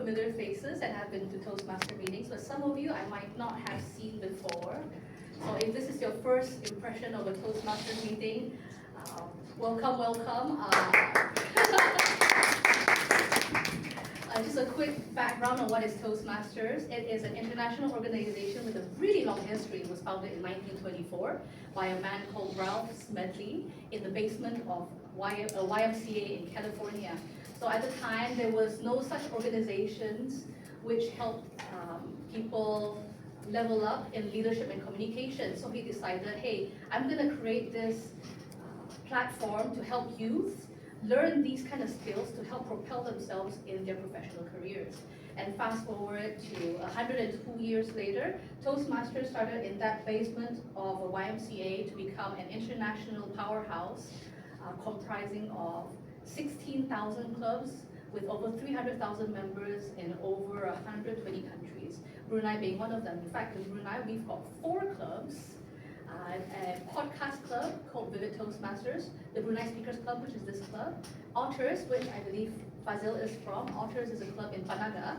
familiar faces and have been to Toastmaster meetings, but some of you I might not have seen before. So if this is your first impression of a Toastmaster meeting, welcome, welcome. Just a quick background on what is Toastmasters. It is an international organization with a really long history. It was founded in 1924 by a man called Ralph Smedley in the basement of a YMCA in California. So at the time, there was no such organizations which helped people level up in leadership and communication. So he decided, hey, I'm going to create this platform to help youth learn these kind of skills to help propel themselves in their professional careers. And fast forward to 102 years later, Toastmasters started in that basement of a YMCA to become an international powerhouse comprising of 16,000 clubs with over 300,000 members in over 120 countries, Brunei being one of them. In fact, in Brunei, we've got 4 clubs. A podcast club called Vivid Toastmasters, the Brunei Speakers Club, which is this club, Otters, which I believe Fazil is from. Otters is a club in Panaga,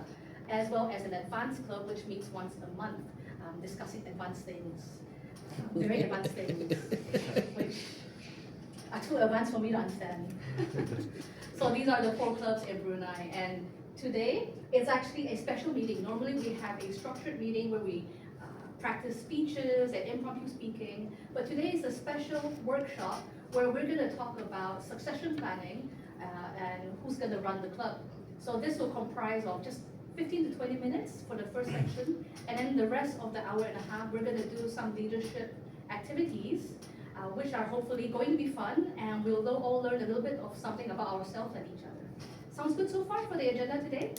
as well as an advanced club which meets once a month, discussing advanced things, very advanced things, which are too advanced for me to understand. So these are the 4 clubs in Brunei, and today it's actually a special meeting. Normally we have a structured meeting where we practice speeches and impromptu speaking, but today is a special workshop where we're going to talk about succession planning and who's going to run the club. So this will comprise of just 15 to 20 minutes for the first section, and then the rest of the hour and a half we're going to do some leadership activities which are hopefully going to be fun, and we'll all learn a little bit of something about ourselves and each other. Sounds good so far for the agenda today?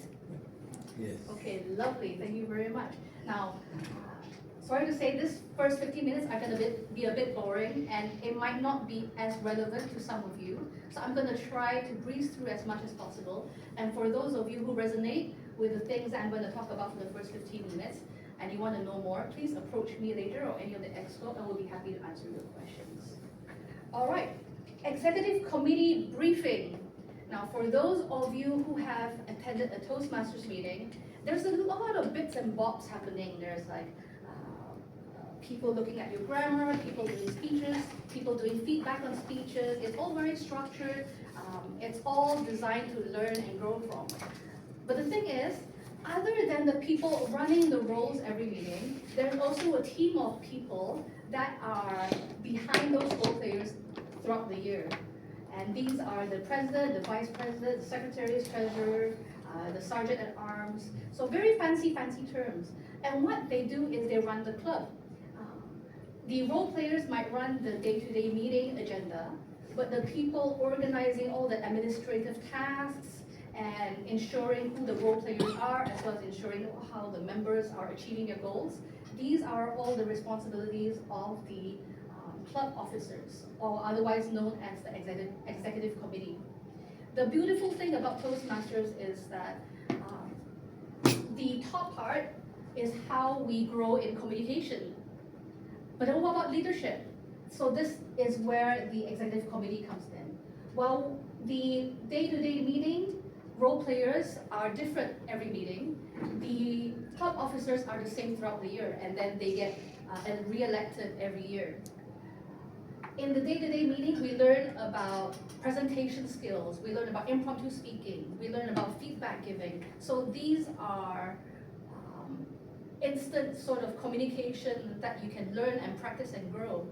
Yes. Okay, lovely, thank you very much. Now, sorry to say, this first 15 minutes are going to be a bit boring, and it might not be as relevant to some of you. So I'm going to try to breeze through as much as possible. And for those of you who resonate with the things that I'm going to talk about for the first 15 minutes, and you want to know more, please approach me later or any of the exco, and we'll be happy to answer your questions. All right, Executive Committee briefing. Now, for those of you who have attended a Toastmasters meeting, there's a lot of bits and bobs happening. There's like people looking at your grammar, people doing speeches, people doing feedback on speeches. It's all very structured. It's all designed to learn and grow from. But the thing is, other than the people running the roles every meeting, there's also a team of people that are behind those role players throughout the year. And these are the president, the vice president, the secretaries, treasurer, the sergeant at arms. So very fancy terms. And what they do is they run the club. The role players might run the day-to-day meeting agenda, but the people organizing all the administrative tasks and ensuring who the role players are, as well as ensuring how the members are achieving their goals, these are all the responsibilities of the club officers, or otherwise known as the executive committee. The beautiful thing about Toastmasters is that the top part is how we grow in communication. But then what about leadership? So this is where the executive committee comes in. While the day-to-day meeting role players are different every meeting, the club officers are the same throughout the year, and then they get re-elected every year. In the day-to-day meeting, we learn about presentation skills, we learn about impromptu speaking, we learn about feedback giving. So these are instant sort of communication that you can learn and practice and grow.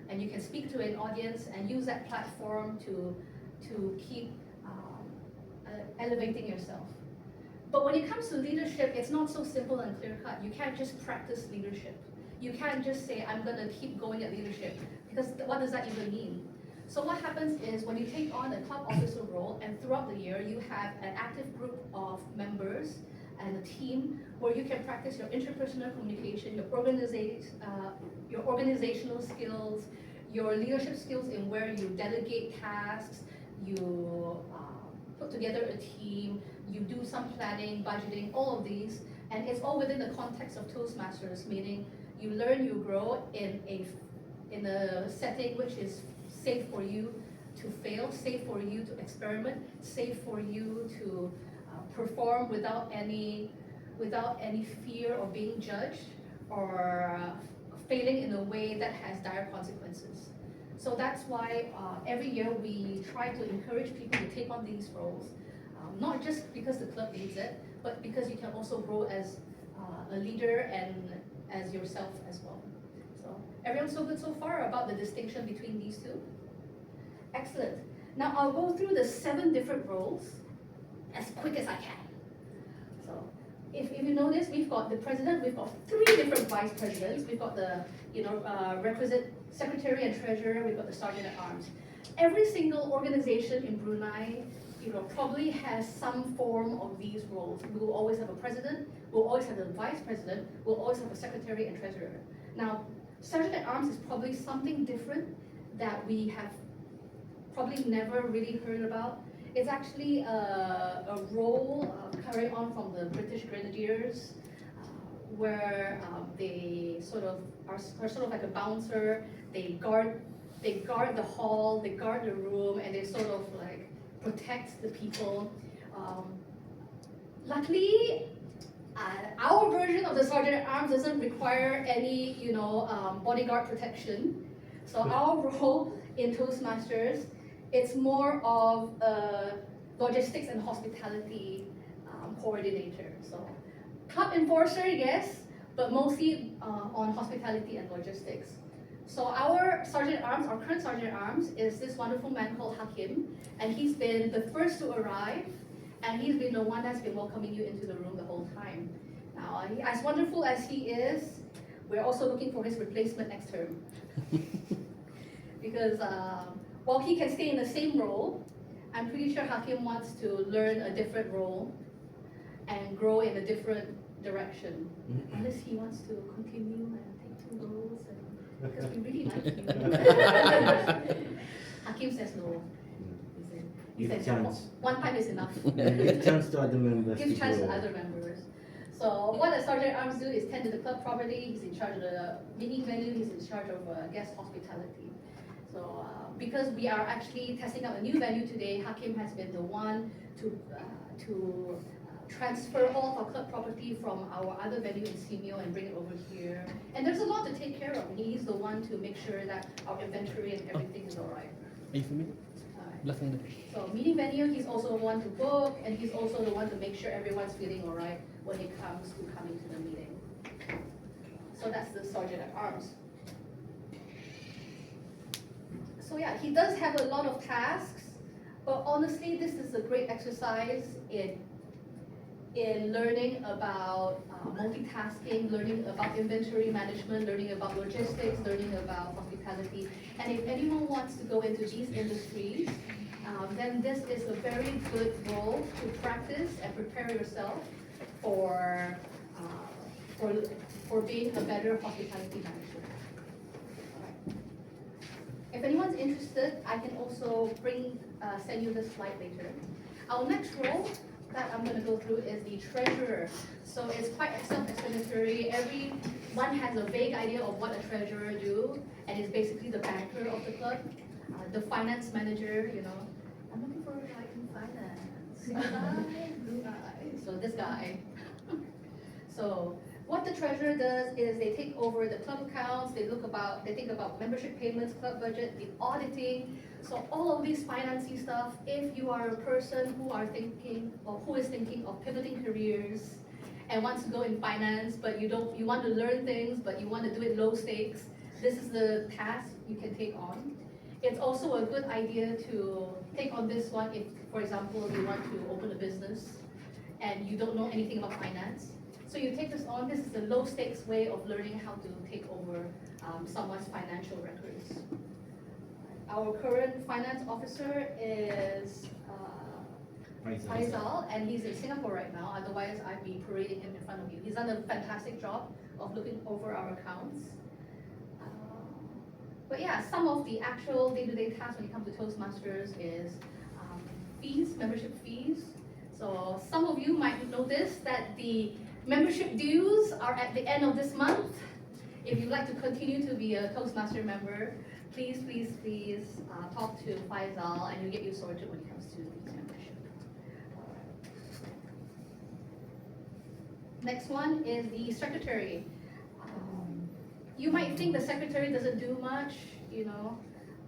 And you can speak to an audience and use that platform to keep elevating yourself. But when it comes to leadership, it's not so simple and clear-cut. You can't just practice leadership. You can't just say, I'm going to keep going at leadership, because what does that even mean? So what happens is when you take on a club officer role, and throughout the year you have an active group of members and a team where you can practice your interpersonal communication, your organizational skills, your leadership skills in where you delegate tasks, you put together a team, you do some planning, budgeting, all of these, and it's all within the context of Toastmasters, meaning you learn, you grow in a setting which is safe for you to fail, safe for you to experiment, safe for you to perform without any fear of being judged or failing in a way that has dire consequences. So that's why every year we try to encourage people to take on these roles, not just because the club needs it, but because you can also grow as a leader and as yourself as well. So everyone so good so far about the distinction between these two? Excellent. Now I'll go through the 7 different roles as quick as I can. So if you notice, we've got the president, we've got 3 different vice presidents, we've got the requisite secretary and treasurer, we've got the sergeant at arms. Every single organization in Brunei, probably has some form of these roles. We will always have a president, we'll always have a vice president, we'll always have a secretary and treasurer. Now, sergeant at arms is probably something different that we have probably never really heard about. It's actually a role carried on from the British Grenadiers, where they sort of are sort of like a bouncer. They guard the hall, they guard the room, and they sort of like protect the people. Luckily, our version of the sergeant at arms doesn't require any, bodyguard protection. So our role in Toastmasters, it's more of a logistics and hospitality coordinator. So club enforcer, yes, but mostly on hospitality and logistics. So our sergeant at arms, our current sergeant at arms, is this wonderful man called Hakim, and he's been the first to arrive, and he's been the one that's been welcoming you into the room the whole time. Now, as wonderful as he is, we're also looking for his replacement next term. Because while he can stay in the same role, I'm pretty sure Hakim wants to learn a different role and grow in a different direction. Unless he wants to continue and take 2 roles, because we really like you. Hakim says no. He says one time is enough. Give chance to other members. Give chance to other members. So what a sergeant at arms do is tend to the club property. He's in charge of the meeting venue. He's in charge of guest hospitality. So because we are actually testing out a new venue today, Hakim has been the one to transfer all of our club property from our other venue in Simeo and bring it over here. And there's a lot to take care of. He's the one to make sure that our inventory and everything is all right. Are you familiar? Belakang dia. So meeting venue, he's also the one to book, and he's also the one to make sure everyone's feeling all right when it comes to coming to the meeting. So that's the sergeant at arms. So yeah, he does have a lot of tasks, but honestly, this is a great exercise in learning about multitasking, learning about inventory management, learning about logistics, learning about hospitality. And if anyone wants to go into these industries, then this is a very good role to practice and prepare yourself for being a better hospitality manager. If anyone's interested, I can also send you this slide later. Our next role that I'm going to go through is the treasurer. So it's quite self-explanatory. Everyone has a vague idea of what a treasurer do, and it's basically the banker of the club, the finance manager. I'm looking for a guy in finance. Blue eye. So this guy. So what the treasurer does is they take over the club accounts. They think about membership payments, club budget, the auditing. So all of these financing stuff, if you are a person who is thinking of pivoting careers and wants to go in finance, but you want to learn things, but you want to do it low stakes, this is the task you can take on. It's also a good idea to take on this one if, for example, you want to open a business and you don't know anything about finance. So you take this on. This is a low stakes way of learning how to take over someone's financial records. Our current finance officer is Faisal, and he's in Singapore right now. Otherwise, I'd be parading him in front of you. He's done a fantastic job of looking over our accounts. But yeah, some of the actual day-to-day tasks when it comes to Toastmasters is fees, membership fees. So some of you might notice that the membership dues are at the end of this month. If you'd like to continue to be a Toastmaster member, please talk to Faisal and you'll get you sorted when it comes to these membership. Next one is the secretary. You might think the secretary doesn't do much,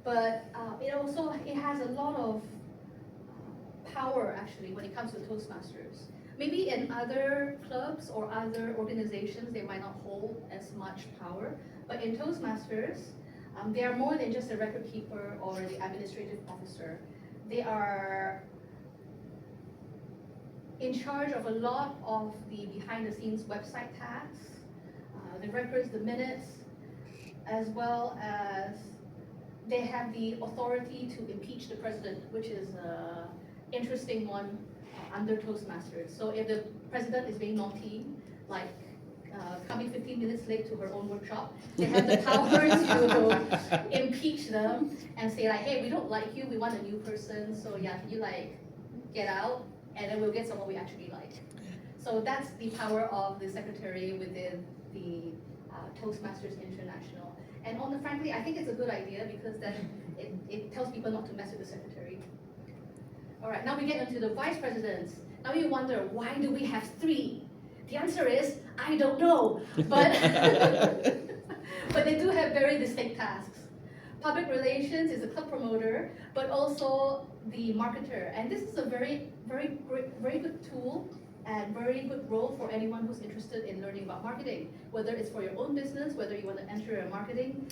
but it has a lot of power actually when it comes to Toastmasters. Maybe in other clubs or other organizations they might not hold as much power, but in Toastmasters, they are more than just a record keeper or the administrative officer. They are in charge of a lot of the behind-the-scenes website tasks, the records, the minutes, as well as they have the authority to impeach the president, which is an interesting one under Toastmasters. So if the president is being naughty, like coming 15 minutes late to her own workshop, they have the power to impeach them and say like, hey, we don't like you, we want a new person, so yeah, can you like get out, and then we'll get someone we actually like. So that's the power of the secretary within the Toastmasters International. And frankly, I think it's a good idea because then it tells people not to mess with the secretary. All right, now we get into the vice presidents. Now you wonder, why do we have 3? The answer is, I don't know, but, but they do have very distinct tasks. Public relations is a club promoter, but also the marketer. And this is a very good tool and very good role for anyone who's interested in learning about marketing, whether it's for your own business, whether you want to enter a marketing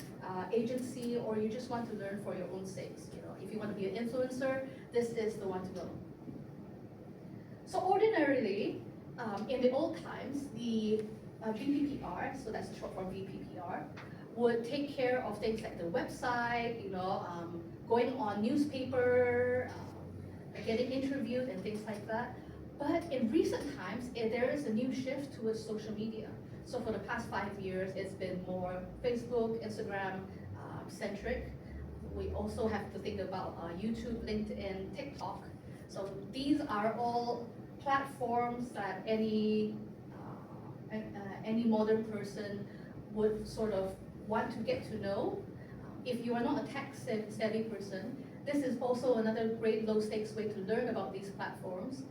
agency, or you just want to learn for your own sakes. If you want to be an influencer, this is the one to go. So ordinarily, in the old times, the VPPR, so that's short for VPPR, would take care of things like the website, going on newspaper, getting interviewed and things like that. But in recent times, there is a new shift towards social media. So for the past 5 years, it's been more Facebook, Instagram centric. We also have to think about YouTube, LinkedIn, TikTok. So these are all platforms that any modern person would sort of want to get to know. If you are not a tech-savvy person, this is also another great low-stakes way to learn about these platforms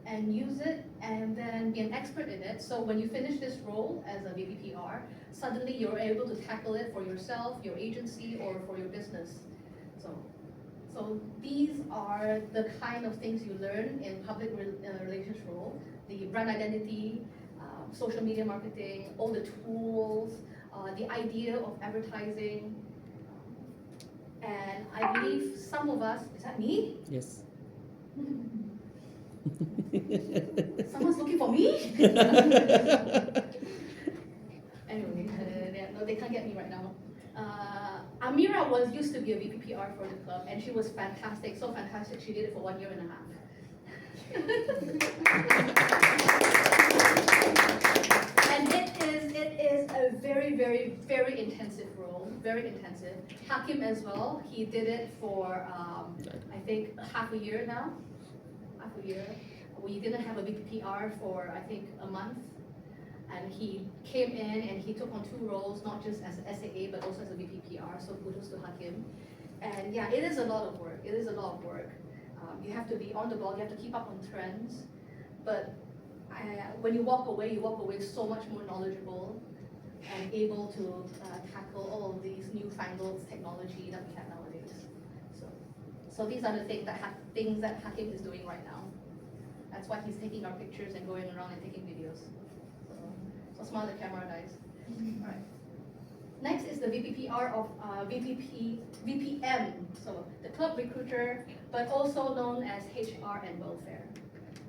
and use it and then be an expert in it. So when you finish this role as a VPPR, suddenly you're able to tackle it for yourself, your agency, or for your business. So these are the kind of things you learn in public relations role: the brand identity, social media marketing, all the tools, the idea of advertising. And I believe some of us, is that me? Yes. Someone's looking for me? Anyway, no, they can't get me right now. Amira used to be a VPPR for the club, and she was fantastic, so fantastic, she did it for 1.5 years. And it is a very intensive role, very intensive. Hakim as well, he did it for, I think, half a year now. Half a year. We didn't have a VPPR for, I think, a month. And he came in and he took on 2 roles, not just as an SAA, but also as a VPPR, so kudos to Hakim. And yeah, it is a lot of work. It is a lot of work. You have to be on the ball, you have to keep up on trends. But when you walk away so much more knowledgeable and able to tackle all of these newfangled technology that we have nowadays. So these are the things that Hakim is doing right now. That's why he's taking our pictures and going around and taking videos. So smile at the camera, guys. All right. Next is the VPPR of VPM, so the club recruiter, but also known as HR and welfare.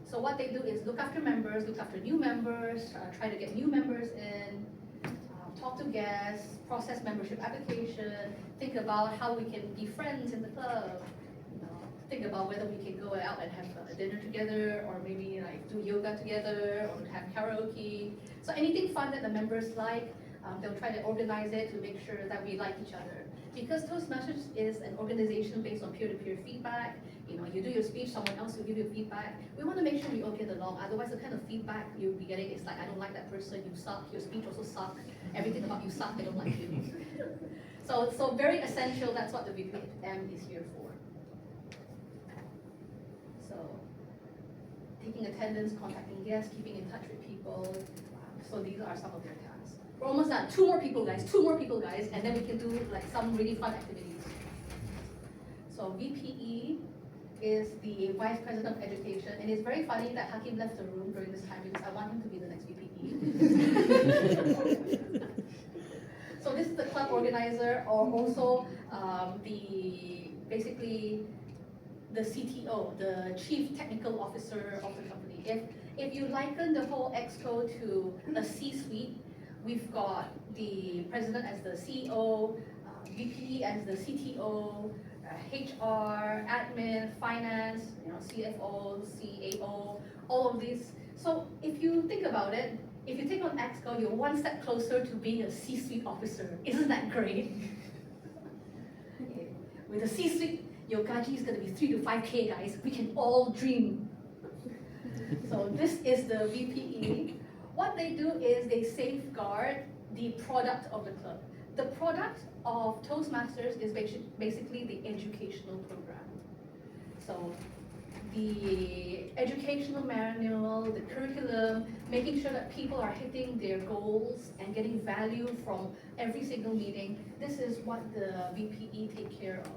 So what they do is look after members, look after new members, try to get new members in, talk to guests, process membership application, think about how we can be friends in the club, think about whether we can go out and have a dinner together, or maybe like do yoga together, or have karaoke. So anything fun that the members like, they'll try to organize it to make sure that we like each other. Because Toastmasters is an organization based on peer-to-peer feedback. You do your speech, someone else will give you feedback. We want to make sure we all get along. Otherwise, the kind of feedback you'll be getting is like, I don't like that person, you suck, your speech also sucks, everything about you sucks, I don't like you. So very essential, that's what the VPM is here for. So taking attendance, contacting guests, keeping in touch with people. So these are some of their tasks. We're almost done. 2 more people, guys. 2 more people, guys, and then we can do like some really fun activities. So VPE is the Vice President of Education, and it's very funny that Hakim left the room during this time because I want him to be the next VPE. So this is the club organizer, or also basically the CTO, the Chief Technical Officer of the company. If you liken the whole exco to a C-suite, we've got the president as the CEO, VP as the CTO, HR, admin, finance, CFO, CAO, all of these. So if you think about it, if you take on exco, you're one step closer to being a C-suite officer. Isn't that great? Okay. With a C-suite, your gaji is going to be 3 to 5K, guys. We can all dream. So this is the VPE. What they do is they safeguard the product of the club. The product of Toastmasters is basically the educational program. So the educational manual, the curriculum, making sure that people are hitting their goals and getting value from every single meeting. This is what the VPE take care of.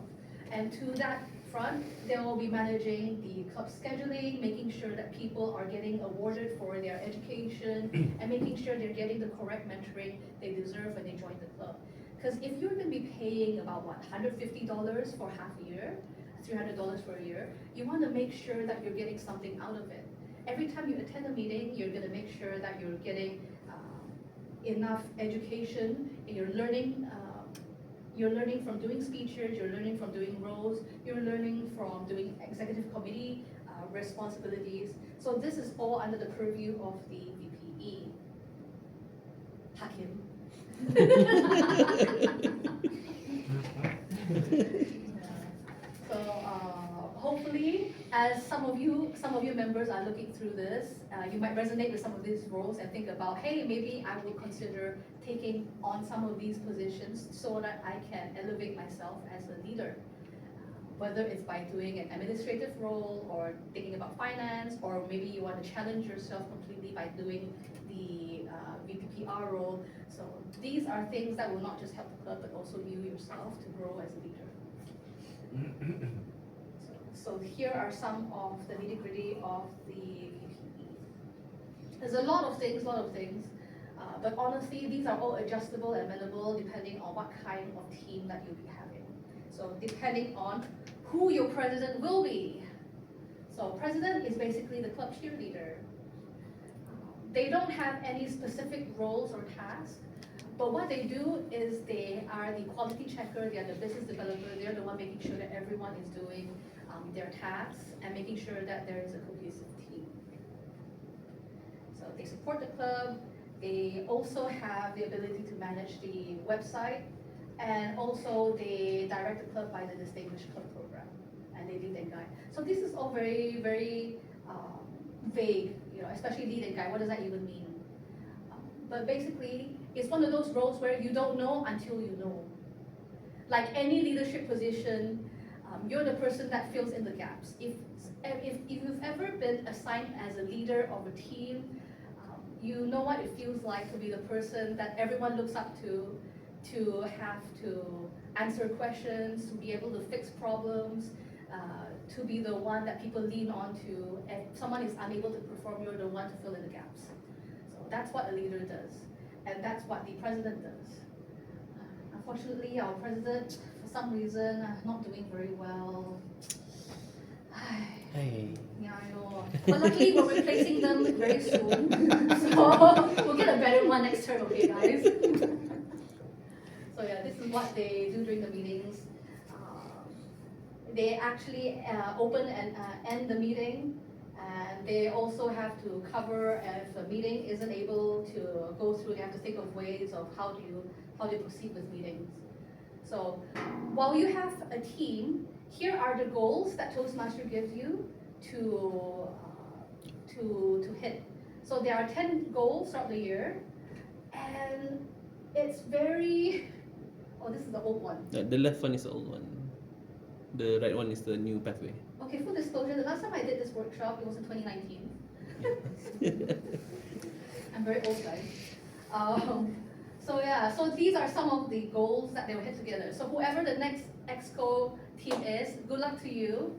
And to that front, they will be managing the club scheduling, making sure that people are getting awarded for their education, and making sure they're getting the correct mentoring they deserve when they join the club. Because if you're going to be paying about, what, $150 for half a year, $300 for a year, you want to make sure that you're getting something out of it. Every time you attend a meeting, you're going to make sure that you're getting enough education, and you're learning from doing speeches, you're learning from doing roles, you're learning from doing executive committee responsibilities. So this is all under the purview of the VPE. Hakim. So hopefully, as some of you members are looking through this, you might resonate with some of these roles and think about, hey, maybe I will consider taking on some of these positions so that I can elevate myself as a leader. Whether it's by doing an administrative role or thinking about finance, or maybe you want to challenge yourself completely by doing the VPPR role. So these are things that will not just help the club, but also you yourself to grow as a leader. So here are some of the nitty-gritty of the VPE. There's a lot of things, but honestly, these are all adjustable and amendable depending on what kind of team that you'll be having. So depending on who your president will be. So president is basically the club cheerleader. They don't have any specific roles or tasks, but what they do is they are the quality checker, they are the business developer, they're the one making sure that everyone is doing their tasks and making sure that there is a cohesive team. So they support the club, they also have the ability to manage the website, and also they direct the club by the Distinguished Club Program, and they lead and guide. So this is all very, very vague, especially lead and guide. What does that even mean? But basically, it's one of those roles where you don't know until you know. Like any leadership position, you're the person that fills in the gaps. If you've ever been assigned as a leader of a team, you know what it feels like to be the person that everyone looks up to have to answer questions, to be able to fix problems, to be the one that people lean on to. If someone is unable to perform, you're the one to fill in the gaps. So that's what a leader does, and that's what the president does. Unfortunately, our president, for some reason, not doing very well. Hey. Yeah, I know. But luckily, we're replacing them very soon. So we'll get a better one next term, okay, guys? So yeah, this is what they do during the meetings. They actually open and end the meeting, and they also have to cover if a meeting isn't able to go through. They have to think of ways of how do you proceed with meetings. So while you have a team, here are the goals that Toastmaster gives you to hit. So there are 10 goals throughout the year, and it's very. Oh, this is the old one. The left one is the old one. The right one is the new pathway. Okay, full disclosure, the last time I did this workshop, it was in 2019. I'm very old, guys. So yeah, so these are some of the goals that they will hit together. So whoever the next exco team is, good luck to you.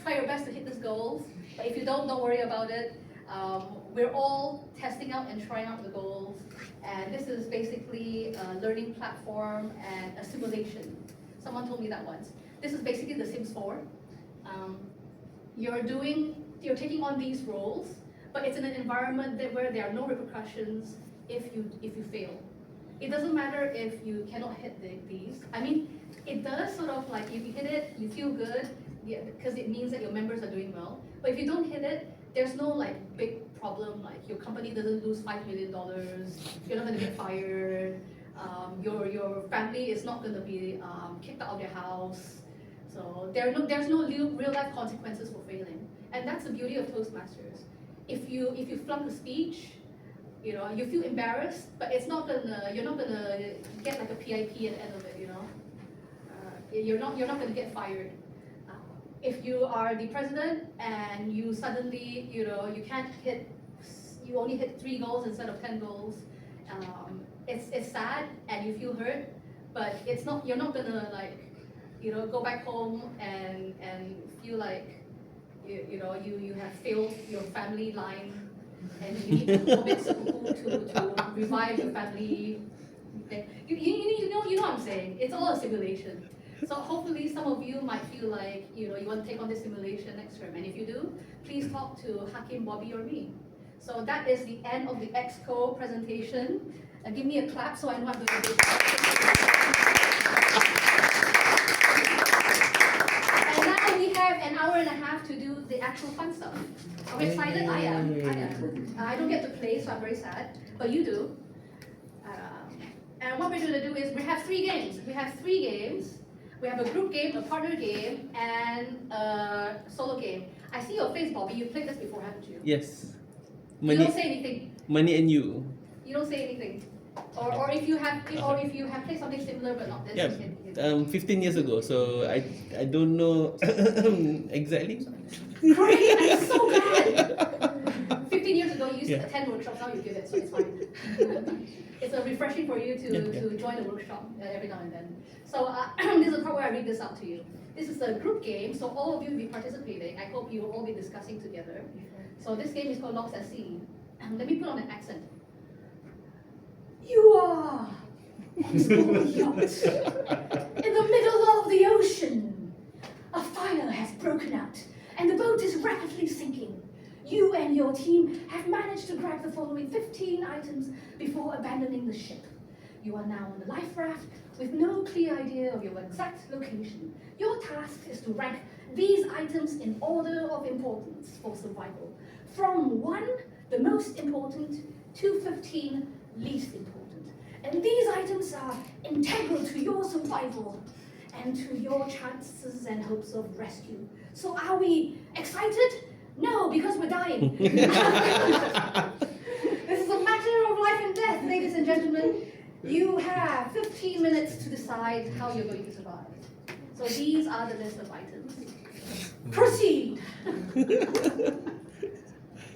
Try your best to hit these goals. But if you don't worry about it. We're all testing out and trying out the goals. And this is basically a learning platform and a simulation. Someone told me that once. This is basically the Sims 4. You're taking on these roles, but it's in an environment where there are no repercussions if you fail. It doesn't matter if you cannot hit these. I mean, it does sort of like if you hit it, you feel good, because it means that your members are doing well. But if you don't hit it, there's no like big problem, like your company doesn't lose $5 million, you're not gonna get fired, your family is not gonna be kicked out of their house. So there's no real life consequences for failing. And that's the beauty of Toastmasters. If you flunk a speech, you feel embarrassed, but you're not gonna get like a PIP at the end of it, you're not gonna get fired. If you are the president and you suddenly, you only hit 3 goals instead of 10 goals, it's sad and you feel hurt, but you're not gonna like, go back home and feel like, you have failed your family line and you need to commit seppuku to revive your family. You know what I'm saying? It's all a simulation. So hopefully some of you might feel like, you want to take on this simulation next term. And if you do, please talk to Hakim, Bobby, or me. So that is the end of the exco presentation. Give me a clap so I know I'm doing a good job. And now we have an hour and a half to do the actual fun stuff. Are we excited? I am. I don't get to play, so I'm very sad. But you do. And what we're going to do is we have 3 games. We have a group game, a partner game, and a solo game. I see your face, Bobby. You played this before, haven't you? Yes. You don't say anything. Money and you. You don't say anything. Or if you have played something similar but not this. Yeah. 15 years ago. So I don't know exactly. Great, I'm so glad. 15 years ago, you used to attend workshops. Now you give it, so it's fine. It's refreshing for you to join the workshop every now and then. So this is the part where I read this out to you. This is a group game, so all of you will be participating. I hope you will all be discussing together. So this game is called Locks at Sea. Let me put on an accent. You are on a small yacht in the middle of the ocean. A fire has broken out, and the boat is rapidly sinking. You and your team have managed to grab the following 15 items before abandoning the ship. You are now on the life raft with no clear idea of your exact location. Your task is to rank these items in order of importance for survival. From 1, the most important, to 15, least important. And these items are integral to your survival and to your chances and hopes of rescue. So are we excited? No, because we're dying. This is a matter of life and death, ladies and gentlemen. You have 15 minutes to decide how you're going to survive. So these are the list of items. Proceed!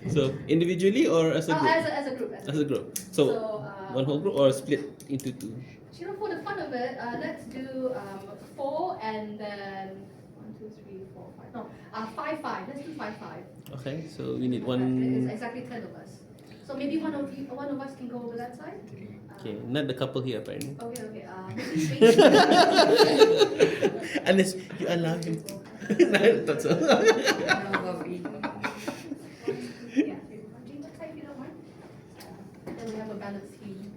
So individually or as a group? As a group. As a group. So one whole group or split into 2? For the fun of it, let's do 4 and then 1, 2, 3, 4, 5. No, 5, 5. Let's do 5, 5. Okay, so we need 1. It's exactly 10 of us. So maybe one of us can go over that side. Okay, not the couple here apparently. Okay. Unless you allow him. No, I thought so. Yeah. Then we have a balance scheme.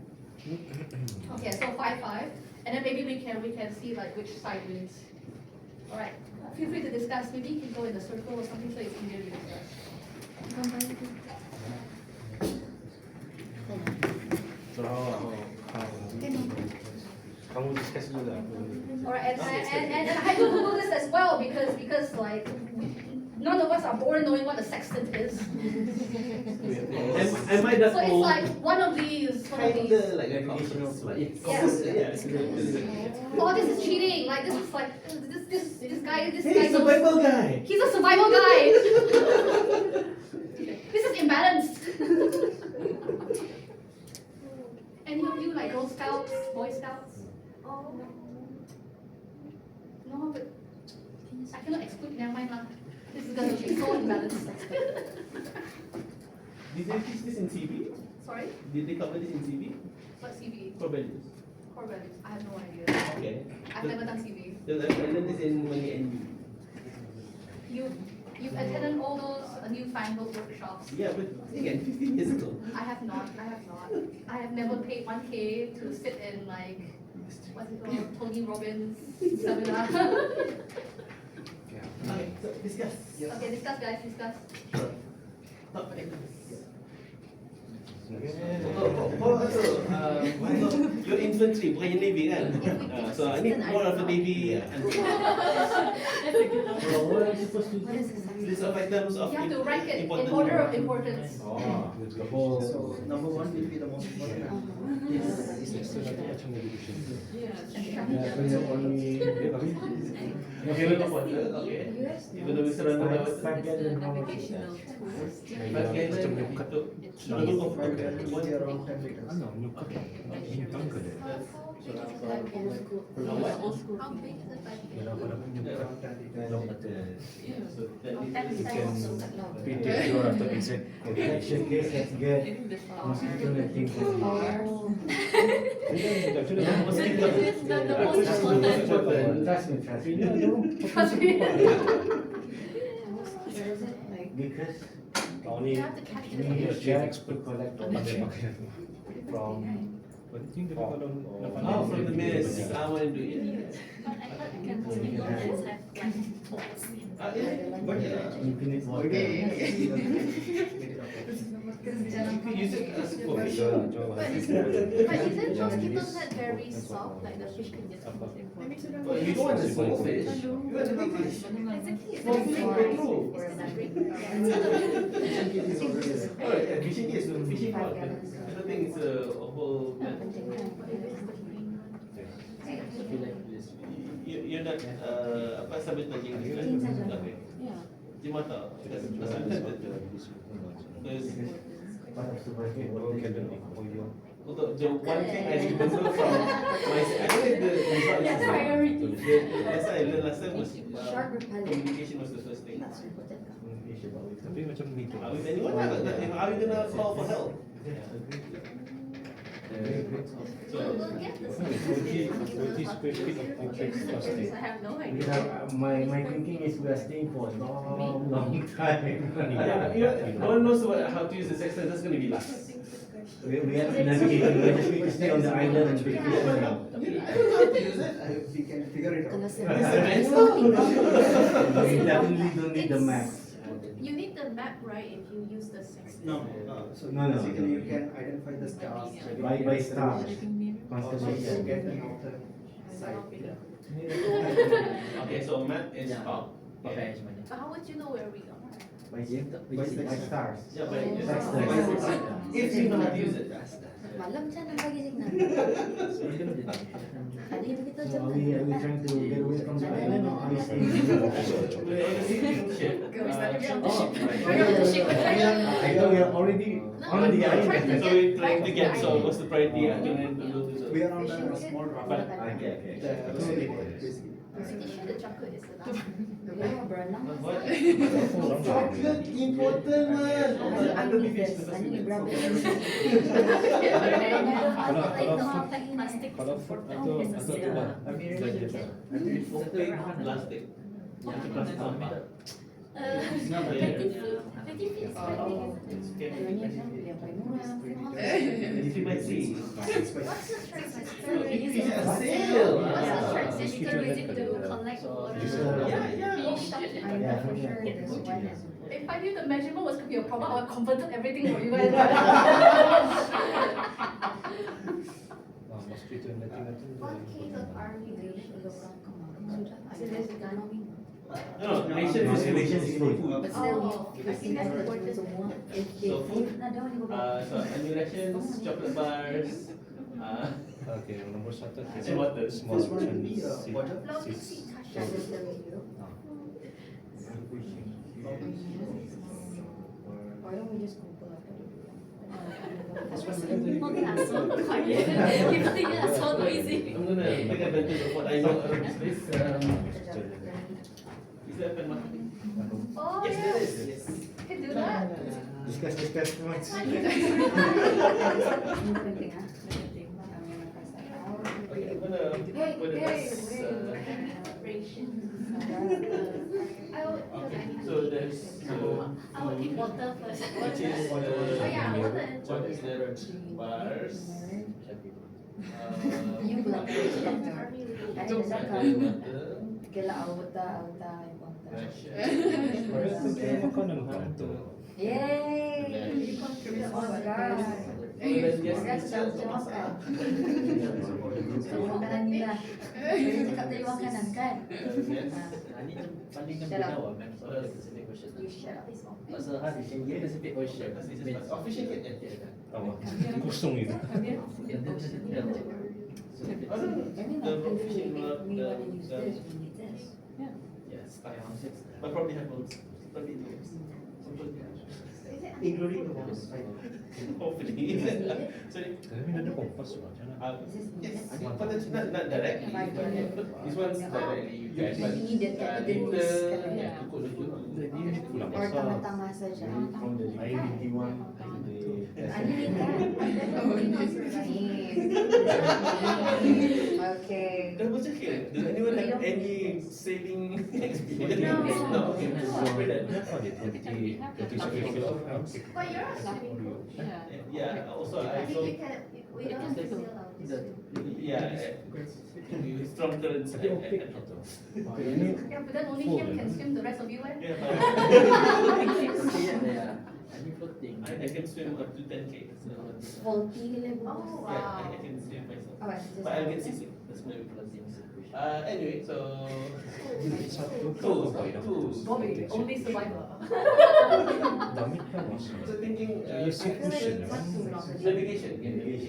Okay, so 5, 5, and then maybe we can see like which side wins. All right. Feel free to discuss. Maybe you can go in a circle or something so it's easier to discuss. So how discuss juga. Alright, and I do Google this as well because like none of us are born knowing what a sextant is. Am I that So it's old? like one of these. Kinda like navigational flight. Yes. Oh, this is cheating. Like this is like this guy. Hey, survival guy. He's a survival guy. This is just imbalanced. Any of you like Girl Scouts, Boy Scouts? Oh. No, but I cannot exclude. Never mind lah. This is gonna be so imbalanced. Did they teach this in CB? Sorry, Did they cover this in CB? what CBA? Core values. Core values. I have no idea. Okay. I've never done CBA. I learned this in Malay NU. You've attended all those newfangled workshops. Yeah, but again, 15 years ago. I have not. I have never paid 1K to sit in like what's it called, Tony Robbins seminar. Okay, so discuss. Okay, discuss guys, discuss. Top factors. Your infantry, bukan yang navy kan? So I need more of the navy. What am I supposed to do? List of items of You have to rank it in important. order of importance. So number 1 will be the most important. Okay, look upon that. Okay. Even though we surrender our Navigational tools. Number 5 will be around 10 liters. Old school. How big is the bike? Around 10 liters. Collection case, let's get In the farm. mosquito netting for the The most important. Trust me, trust me. Trust me. Because You have to catch we the fish. get to collect from Oh, from the mist. I want to do it. But I thought mosquitoes have like holes. But infinite water. You can use it as a fish. But isn't mosquitoes net very soft? Like the fish can just move in for it. But you don't want the small fish. You want the big fish. Exactly. Small fish go through. It's gonna break. Oh, fishing is fishing rod. I don't think it's a whole. You're not apa sambil tanya okay. Cuma tak pasal because untuk the one thing I remember from my I don't think the result is Priority. That's why I learned last time was communication was the first thing. Tapi macam ni tu. Are we anyone? Are we gonna call for help? So We'll get this. 40 square feet of complex plastic. I have no idea. Because my thinking is we are staying for a long time. no one knows how to use the sextant. That's gonna be last. We have to navigate. We just need to stay on the island and be peaceful now. I don't know how to use it. We can figure it out. We definitely don't need the map. You need the map, right, if you use the sextant? No. So No, no. basically you can identify the stars. By stars. Also Constellation. get the outer side. Okay, so map is top. Okay. But how would you know where we are? By stars. Yeah, but Sextant. if you know how to use it. Malam siya nang pagi signal. Tadi begitu So jam. are we trying to get away from the island or are we staying? I thought we are already on the island. So we're trying to get, so what's the priority? I can go to We are on a small raft. Okay. The basically. Pretty sure the chocolate is enough. Dulu berenang. What? Chocolate important man. Under the fish the first Tadi minute. berapa? Plastic is Kalau food important. atau tu lah. Belanja tak. Opaque plastic. Itu plastic sampah. Petty feet. Petty feet is spending, isn't it? Yang paling murah. If you might see. What's the trick? It's a sale. What's the trick? Then you can use it to collect water. Yeah. Fish. I know for sure this one is. If I knew the measurement was gonna be a problem, I would have converted everything for you guys. Mosquito netting itu. 1K of army ratio. No, rations is food. But still, Oh, I think that's important. So food. So rations, chocolate bars. Okay, nombor 1 And water. small This one will be seed. water. Floating sea tasha. Why don't we just Google after the video? People are so quiet. People think you are so noisy. I'm gonna take advantage of what I know around this place. Is there open marketing? Oh, Yes, there is. Yes. Can do that. Discuss once. Ini penting ah. Okay, I'm gonna put it as. So there's I will take water first. which is Oh yeah, water. what is there? Bars. You belum water, Ada zakar. Okay lah, auta yung konta. Kaya makanan ka ito. Yay! Oh my god. Congrats sa makan. So, makanan nila. Pwede cakap tadi makanan kan? Funding kan Shut up. beda kan soal specific question. You shut up. Pasal hari ini specific question. Official kit ya? Awak. Kosong itu. I mean, The fishing rod, we want to use this, we need this. yes, but probably have both. Probably yes. Including the bonus. Hopefully. Sorry. Tapi ada kompas macam mana? Yes, but it's not directly. This one's directly. You guys, but You need that later, categories. yeah, to put Jadi ini pulang Or pasal. tengah-tengah saja. From the IDT1 to the Okay. Double check it. Does anyone have any sailing experience? No. Okay, after that. Apa dia? 20 square feet of house. But you're a swimming coach. Yeah, also I I think saw. you can, we don't have to sail out this. Yeah, strong currents. Tapi okey tu. Ini Yeah, but then only him can swim, the rest of you eh? Yeah, but Ini floating. I can swim up to 10K. So, 40 level. Oh yeah, wow. I can swim myself. Oh, it's just But I'll get seasick. That's my Floating situation. Anyway, so satu two, apa itu? Bobby, only survivor. Damit kan masuk. so thinking You see cushion kan? navigation. Maybe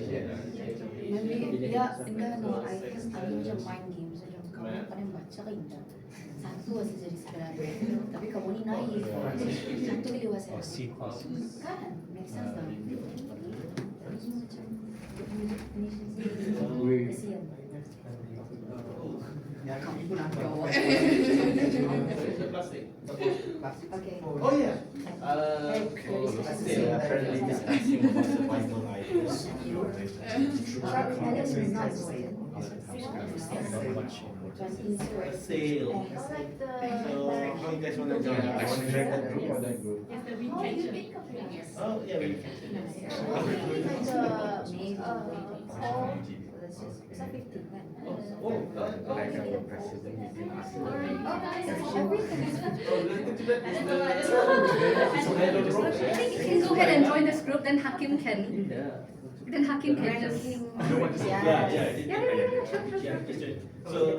dia enggak no, I just macam main game saja. Kamu paling baca kan indah. Satu aja jadi sebenarnya. Tapi kamu ni naik. Satu dia Oh, wasa. sea pass. Kan, make sense tak? Kesian. Ya, kamu pun nak jawab. The plastic. Okay. Oh yeah. They are apparently discussing about survival items. Balance is not important. Not much. But easier. Sail. I like the. So how you guys wanna join? I want to join that group or that group? Yes, the wind Oh, you catcher. make up things. Oh yeah, we can. Like the, call. Let's just, it's a 15 kan? Like a president, you can ask them. Oh, nice. Everything is good. I think you can go ahead and join this group, then Hakim can just. So,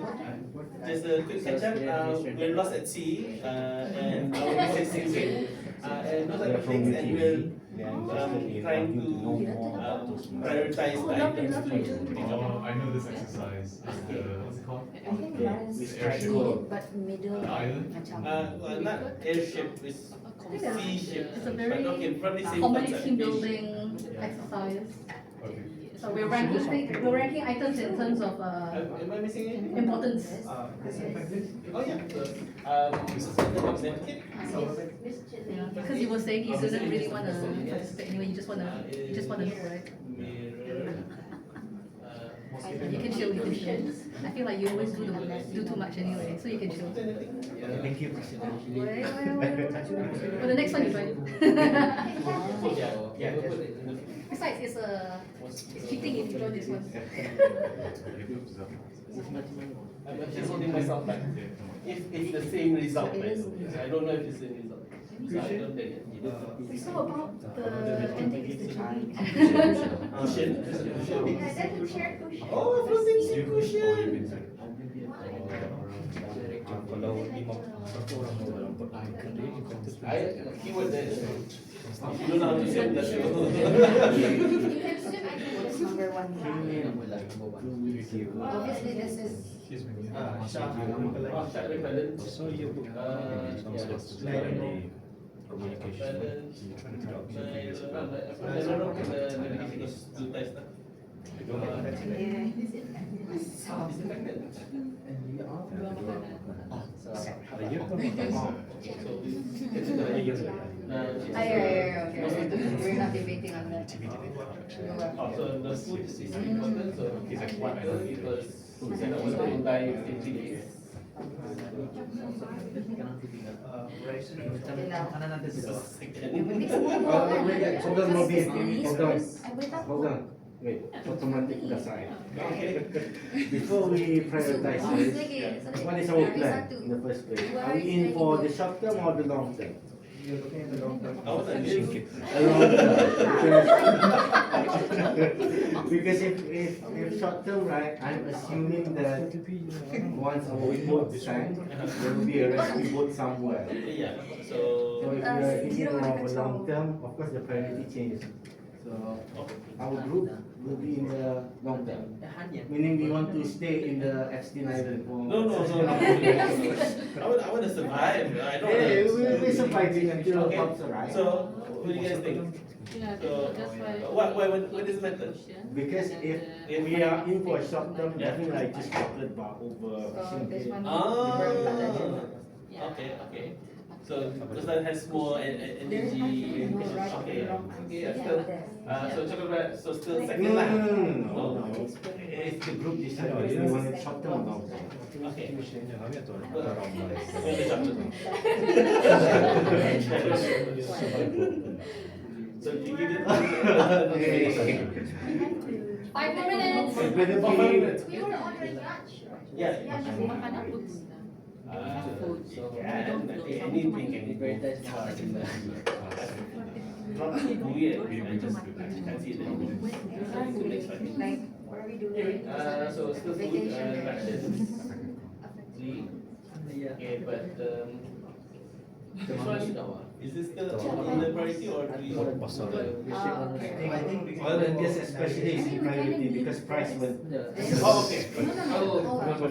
just a quick catch up. We're lost at sea, and our business is sinking, and those are the things, and we're trying to prioritize the items to pick up. Oh, I know this exercise. What's it called? I think balance is Airship. needed, but middle Island? macam. Well, not airship, it's sea ship. It's a But very okay, probably same common concept. team building exercise. Okay. So we're ranking items in terms of Am I missing anything? importance. Oh yeah. So, napkin. Because you were saying you didn't really want to participate anyway. You just want to know, right? Mirror. You can show. I feel like you always do too much anyway, so you can show. Thank you, President. Wait. For the next one, you join. Yeah, we'll put it in the. Besides, it's cheating if you join this one. I'm actually holding myself back. If it's the same result, It is. I don't know if it's the same result. So I don't take it. So about the ending is the cheating. Cushion. Oh, Oh, floating sea cushion. Kalau 5 orang dalam air kering, Keyword there is. If you don't know how to swim, that's your. What's number one here? Obviously, this is. Excuse me. Shark repellent. So you book Yeah. some sort of communication. You're trying to track something is about. The notification is two times now. I don't know. Disinfectant. So, Ayun pa So we consider it. Okay. We're not debating on that. So the food is important, so it's water because cannot water in die 50 days. makanan natin sila. Hold on, Moby. Hold on. Ay, wait up. Hold on. Wait, automatic aside. Okay. Before we prioritize this, Sige, what is our plan in the first place? Are we in for the short term or the long term? You're looking at the long term. I was like this. The long term. Because if short term, right, I'm assuming that once our boat sank, there will be a rescue boat somewhere. Yeah. So So if we are thinking of a long term, of course the priority changes. So our group will be in the long term, meaning we want to stay in the Epstein Island for. no. I want to survive. I don't Yeah, want we'll be to. surviving until Okay. help arrive. So what do you guys think? Yeah, So that's why. what is better? Because if we are in for a short term, definitely like just chocolate bar over So this one. Ah. Yeah. Okay. So because that has more energy. Okay. Yeah. Still. So chocolate. So still second No. lah. It's the group decide whether we want it short term or long term. Okay. Kami ito. So you give it. 5 more minutes. It better Five be. minutes. We were ordering lunch. Yeah. Makanan foods na. Food. So anything can be very Prioritize na natin na. not weird. I just can't see it anymore. Like, what are we doing? So still food Vacation. rations. 3. Okay, but which one? Is this still in the priority or do you? Okay. I think Oil and gas especially is in priority because price went. Oh, okay. No.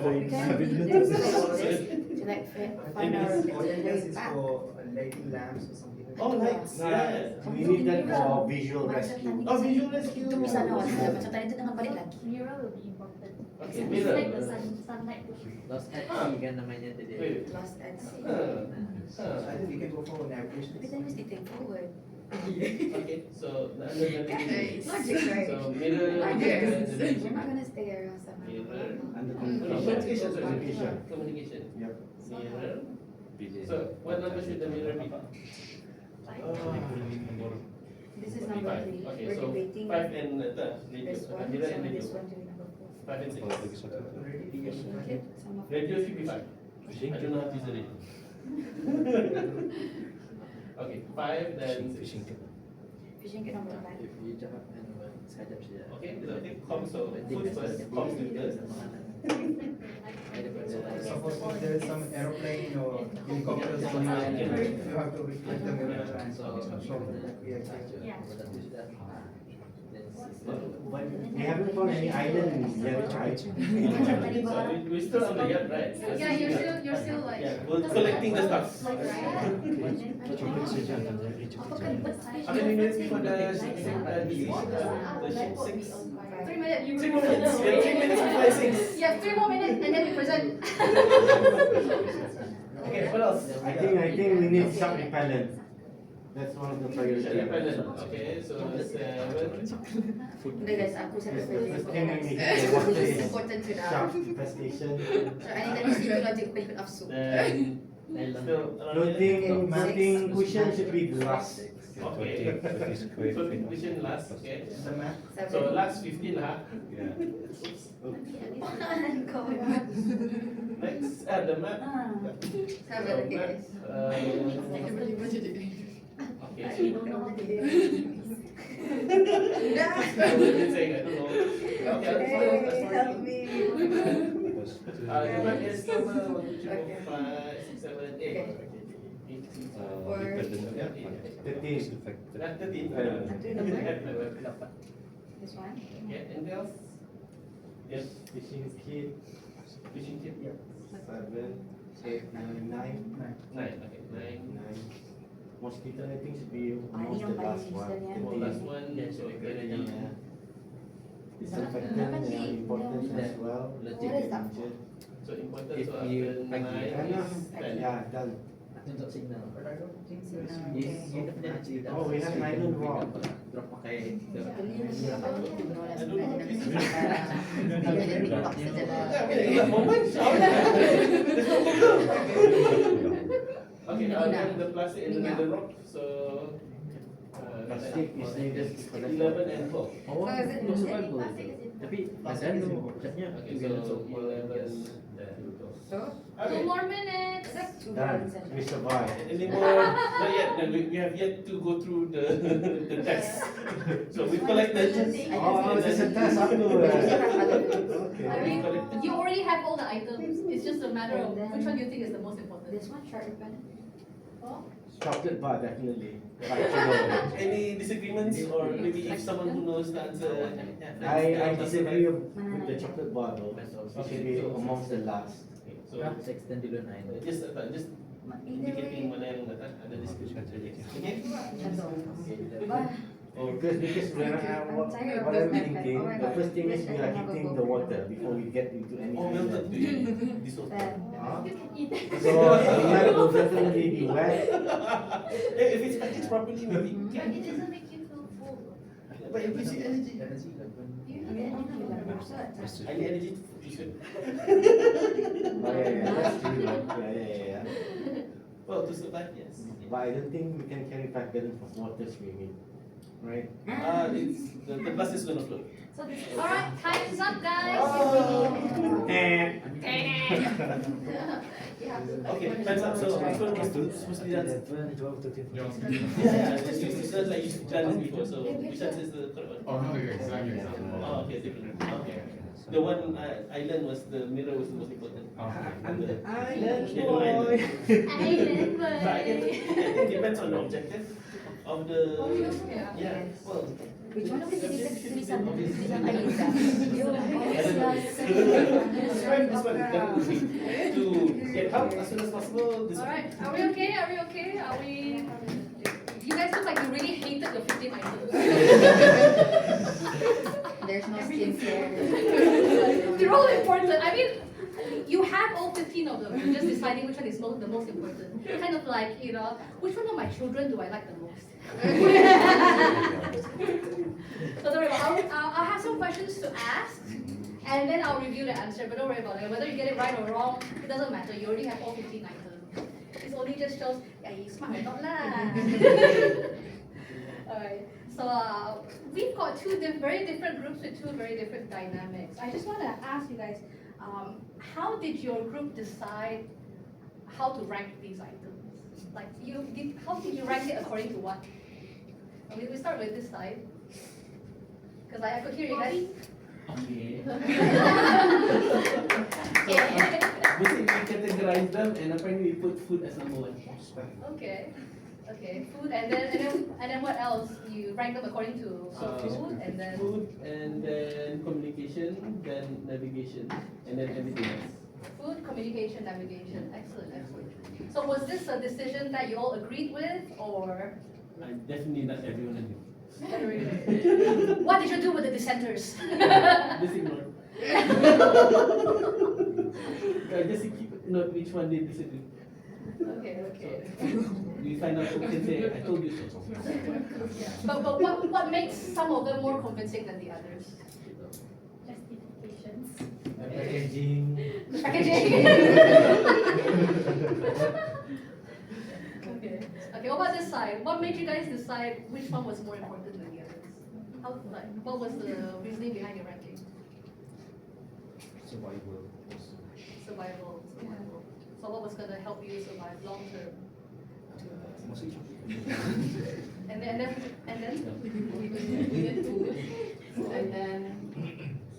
We can do this to like find our oil and gas way is back. for lighting lamps or something. Oh, lights. Yeah. We need that for visual rescue. Oh, visual rescue. Itu bisa nawan, macam tadi itu dengan balik lagi. Mirror will be important. Okay, It's mirror. like the sunlight. Lost at sea kan namanya tadi. Wait. Lost at sea. So I think we can go for navigation. Tapi tadi mesti take forward. Okay, so under navigation. Logic, right? So mirror. I guess. navigation. I'm not gonna stay around somewhere. Mirror. Under No, communication. communication. Communication. Yep. Mirror. So what number should the mirror be? This is number 3. Okay, We're so debating 5 and radio. this one, Mirror and so radio. this one to be number 4. 5 and 6. Fishing kit, some of Radio should be 5. I don't know how to use the radio. Okay, 5 then 6. fishing kit number 5. If you cakap sekejap saja. Okay, so take comms, so food first, comms first. Suppose if there is some aeroplane or helicopters going by, you have to reflect the mirror and show that we are safe. Yeah. We haven't found any island yet, right? So we're still on the yard, right? Yeah, you're still like. Yeah, we're collecting the stuff. Like, right? How many minutes before the ship decision? The ship 6? 3 minutes. 3 more minutes. We have 3 minutes before 6. Yeah, 3 more minutes and then we present. Okay, what else? I think we need shark repellent. That's one of the priorities. Independent. Okay, so 7. Hindi guys, aku satu First thing we need This to watch is is important to know. shark infestation. So, I need to stick logic pelikut nafsu. Then still Floating cushion should be glass. Okay. Floating cushion last. Okay. The map. So last 15 lah. Next, the map. Sabar, okay guys. Okay. You don't know how to do it. Saying I don't know. Okay, Help me. the map is number 1, 2, 3, 4, 5, 6, 7, 8. 13. 13. This one. Okay, anything else? Yes. Fishing kit. Fishing tip. 7, 8, 9, 9. 9. Okay, 9. 9. mosquito I think should be Paling almost yang the paling last one. season ya. Oh, last one, Yeah, so so kira yang yang Disinfectant yang important as well. legit What is that? so important If so you after pagi. 9 is 10. Yeah, done. untuk signal. Signal, Yes, okay. kita punya cerita. Oh, we have nylon rod. Drop pakai Sekali mesti dapat itu menulis I don't know. dan sampai dia TikTok saja lah. Yeah, at moment, there's no problem. Okay, then the plastic and the rock, so Plastic is needed to collect 11 and 12. Oh, So is it- untuk is it survival. plastic, is it- Tapi Plastic badan is tu important. catnya Okay, tinggal so untuk 11 So, Two more minutes. two Done. months saja. We survive. Any more? Not yet. No, we have yet to go through the the test. So we collected. Oh, this is a test afterwards. I Okay. mean, you already have all the items. It's just a matter of which one you think is the most important. This one sharp pen. Chocolate bar definitely. Like, you know, Any disagreements or maybe if someone who knows the answer? I disagree with the chocolate bar though. It should be amongst the last. Okay, so extend dulu 9. just indicating mana yang ada discussion. Okay. Because when what I'm thinking, the first thing is we are heating the water before we get into any Oh, melted to island. dissolve. Huh? So the night will definitely be wet. If it's packaged properly, maybe. But it doesn't make you feel full. But it gives you energy. I need energy to shoot. Oh yeah, that's true. Yeah. Well, to survive, yes. But I don't think we can carry 5 gallons of water swimming, right? It's the bus is gonna float. All right, time's up, guys. Okay, time's up. So which one was supposed to be done? 11, 12, 13, 14. Yeah. It's just like you've done this before. So which answer is the correct one? Oh, no, you're exactly example. Oh, okay, different. Okay. The one island was the mirror was the most important. I'm the Yeah, island the boy. island. Island But I guess it depends on the objective of the. Yeah. Yeah. Well. Which one of the tulisan Aida? This one to get help as soon as possible. This All right, are we okay? Are we okay? Are we? You guys look like you really hated your 15 items. There's no skincare. They're all important. I mean, you have all 15 of them. You're just deciding which one is the most important. Kind of like, which one of my children do I like the most? So don't worry about it. I'll have some questions to ask, and then I'll review the answer. But don't worry about it. Whether you get it right or wrong, it doesn't matter. You already have all 15 items. It only just shows, yeah, you smart or not lah. Alright, so we've got two very different groups with two very different dynamics. I just want to ask you guys, how did your group decide how to rank these items? Like, how did you rank it according to what? I mean, we start with this side. Because I could hear you guys. Okay. Yeah. Basically, we categorize them and apparently we put food as number 1. Okay. Okay, food, and then what else? You rank them according to food, and then food, and then communication, then navigation, and then everything else. food, communication, navigation. Excellent, excellent. So was this a decision that you all agreed with, or? Definitely not everyone agreed. What did you do with the dissenters? Just ignore. Just keep note which one they disagree. Okay, okay. We find out who can say, I told you so. But what makes some of them more convincing than the others? Justifications. Packaging. The packaging. Okay. Okay. What about this side? What made you guys decide which one was more important than the others? What was the reasoning behind your ranking? Survival. Survival. So what was gonna help you survive long term? Mostly And then We did food, and then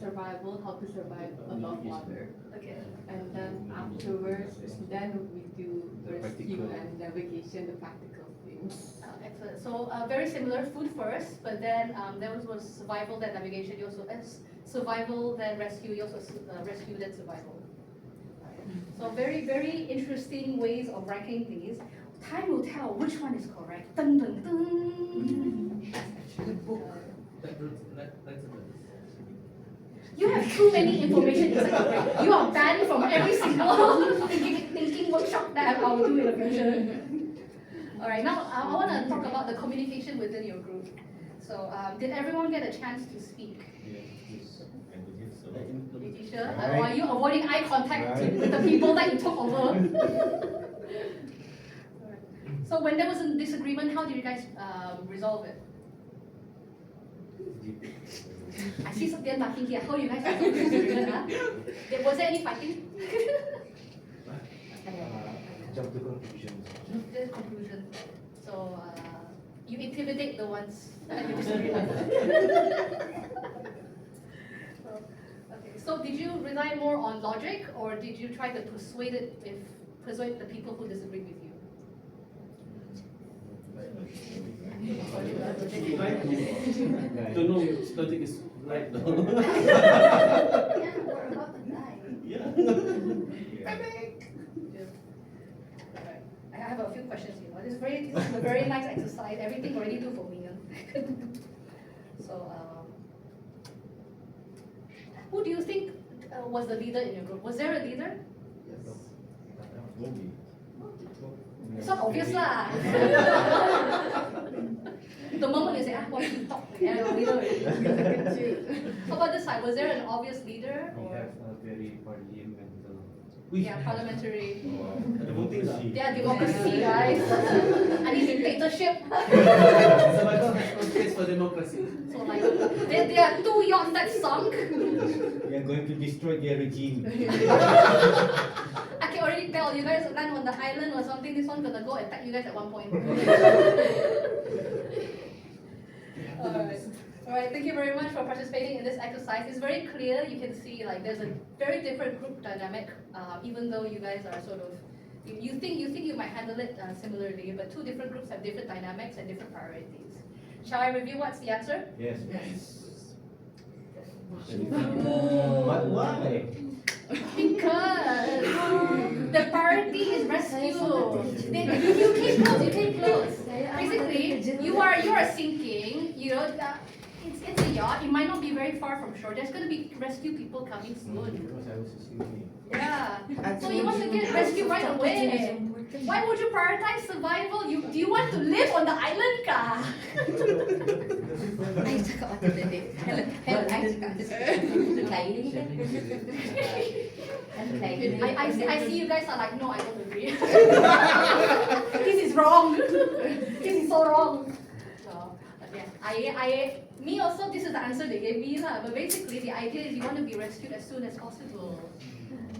survival, how to survive above water. okay. And then afterwards, then we do rescue and navigation, the practical things. Excellent. So very similar. Food first, but then there was survival, then navigation. You also survival, then rescue. You also rescue, then survival. So very interesting ways of ranking these. time will tell which one is correct. Dun, dun, dun. You have too many information inside your brain. You are banned from every single thinking workshop that I will do in the future. Alright, now I want to talk about the communication within your group. So, did everyone get a chance to speak? Are you sure? Or are you avoiding eye contact with the people that you took over? Alright. So when there was a disagreement, how did you guys resolve it? I see Satyan laughing here. How you guys resolve the disagreement? Huh? Was there any fighting? Jump to conclusion. The conclusion. So you intimidate the ones that you disagree with. Okay. So did you rely more on logic, or did you try to persuade the people who disagree with you? To know logic is right though. Yeah, we're about to die. Yeah. Alright. I have a few questions here. This is a very nice exercise. Everything already do for me. So, who do you think was the leader in your group? Was there a leader? It's not obvious lah. The moment you say, what should you talk? Yeah, leader already. How about this side? Was there an obvious leader? We Or? have a very parliamentary. Yeah, parliamentary. The voting lah. Yeah, democracy, guys. I need dictatorship. Survival has no space for democracy. So like, there are two yachts that sunk. We are going to destroy their regime. I can already tell you guys land on the island or something. This one's gonna go attack you guys at one point. Alright, thank you very much for participating in this exercise. It's very clear. You can see like there's a very different group dynamic. Even though you guys are sort of, you think you might handle it similarly, but two different groups have different dynamics and different priorities. Shall I review what's the answer? Yes. But why? Because the priority is rescue. You came close. You came close. Basically, you are sinking. You know, it's a yacht. It might not be very far from shore. There's gonna be rescue people coming soon. Because I was assuming. Yeah. So you want to get rescued right away. Why would you prioritize survival? Do you want to live on the island, ka? I cakap apa tadi? I cakap lain kan? I see you guys are like, no, I don't agree. This is wrong. This is so wrong. So, yeah, me also, this is the answer they gave me lah. But basically, the idea is you want to be rescued as soon as possible.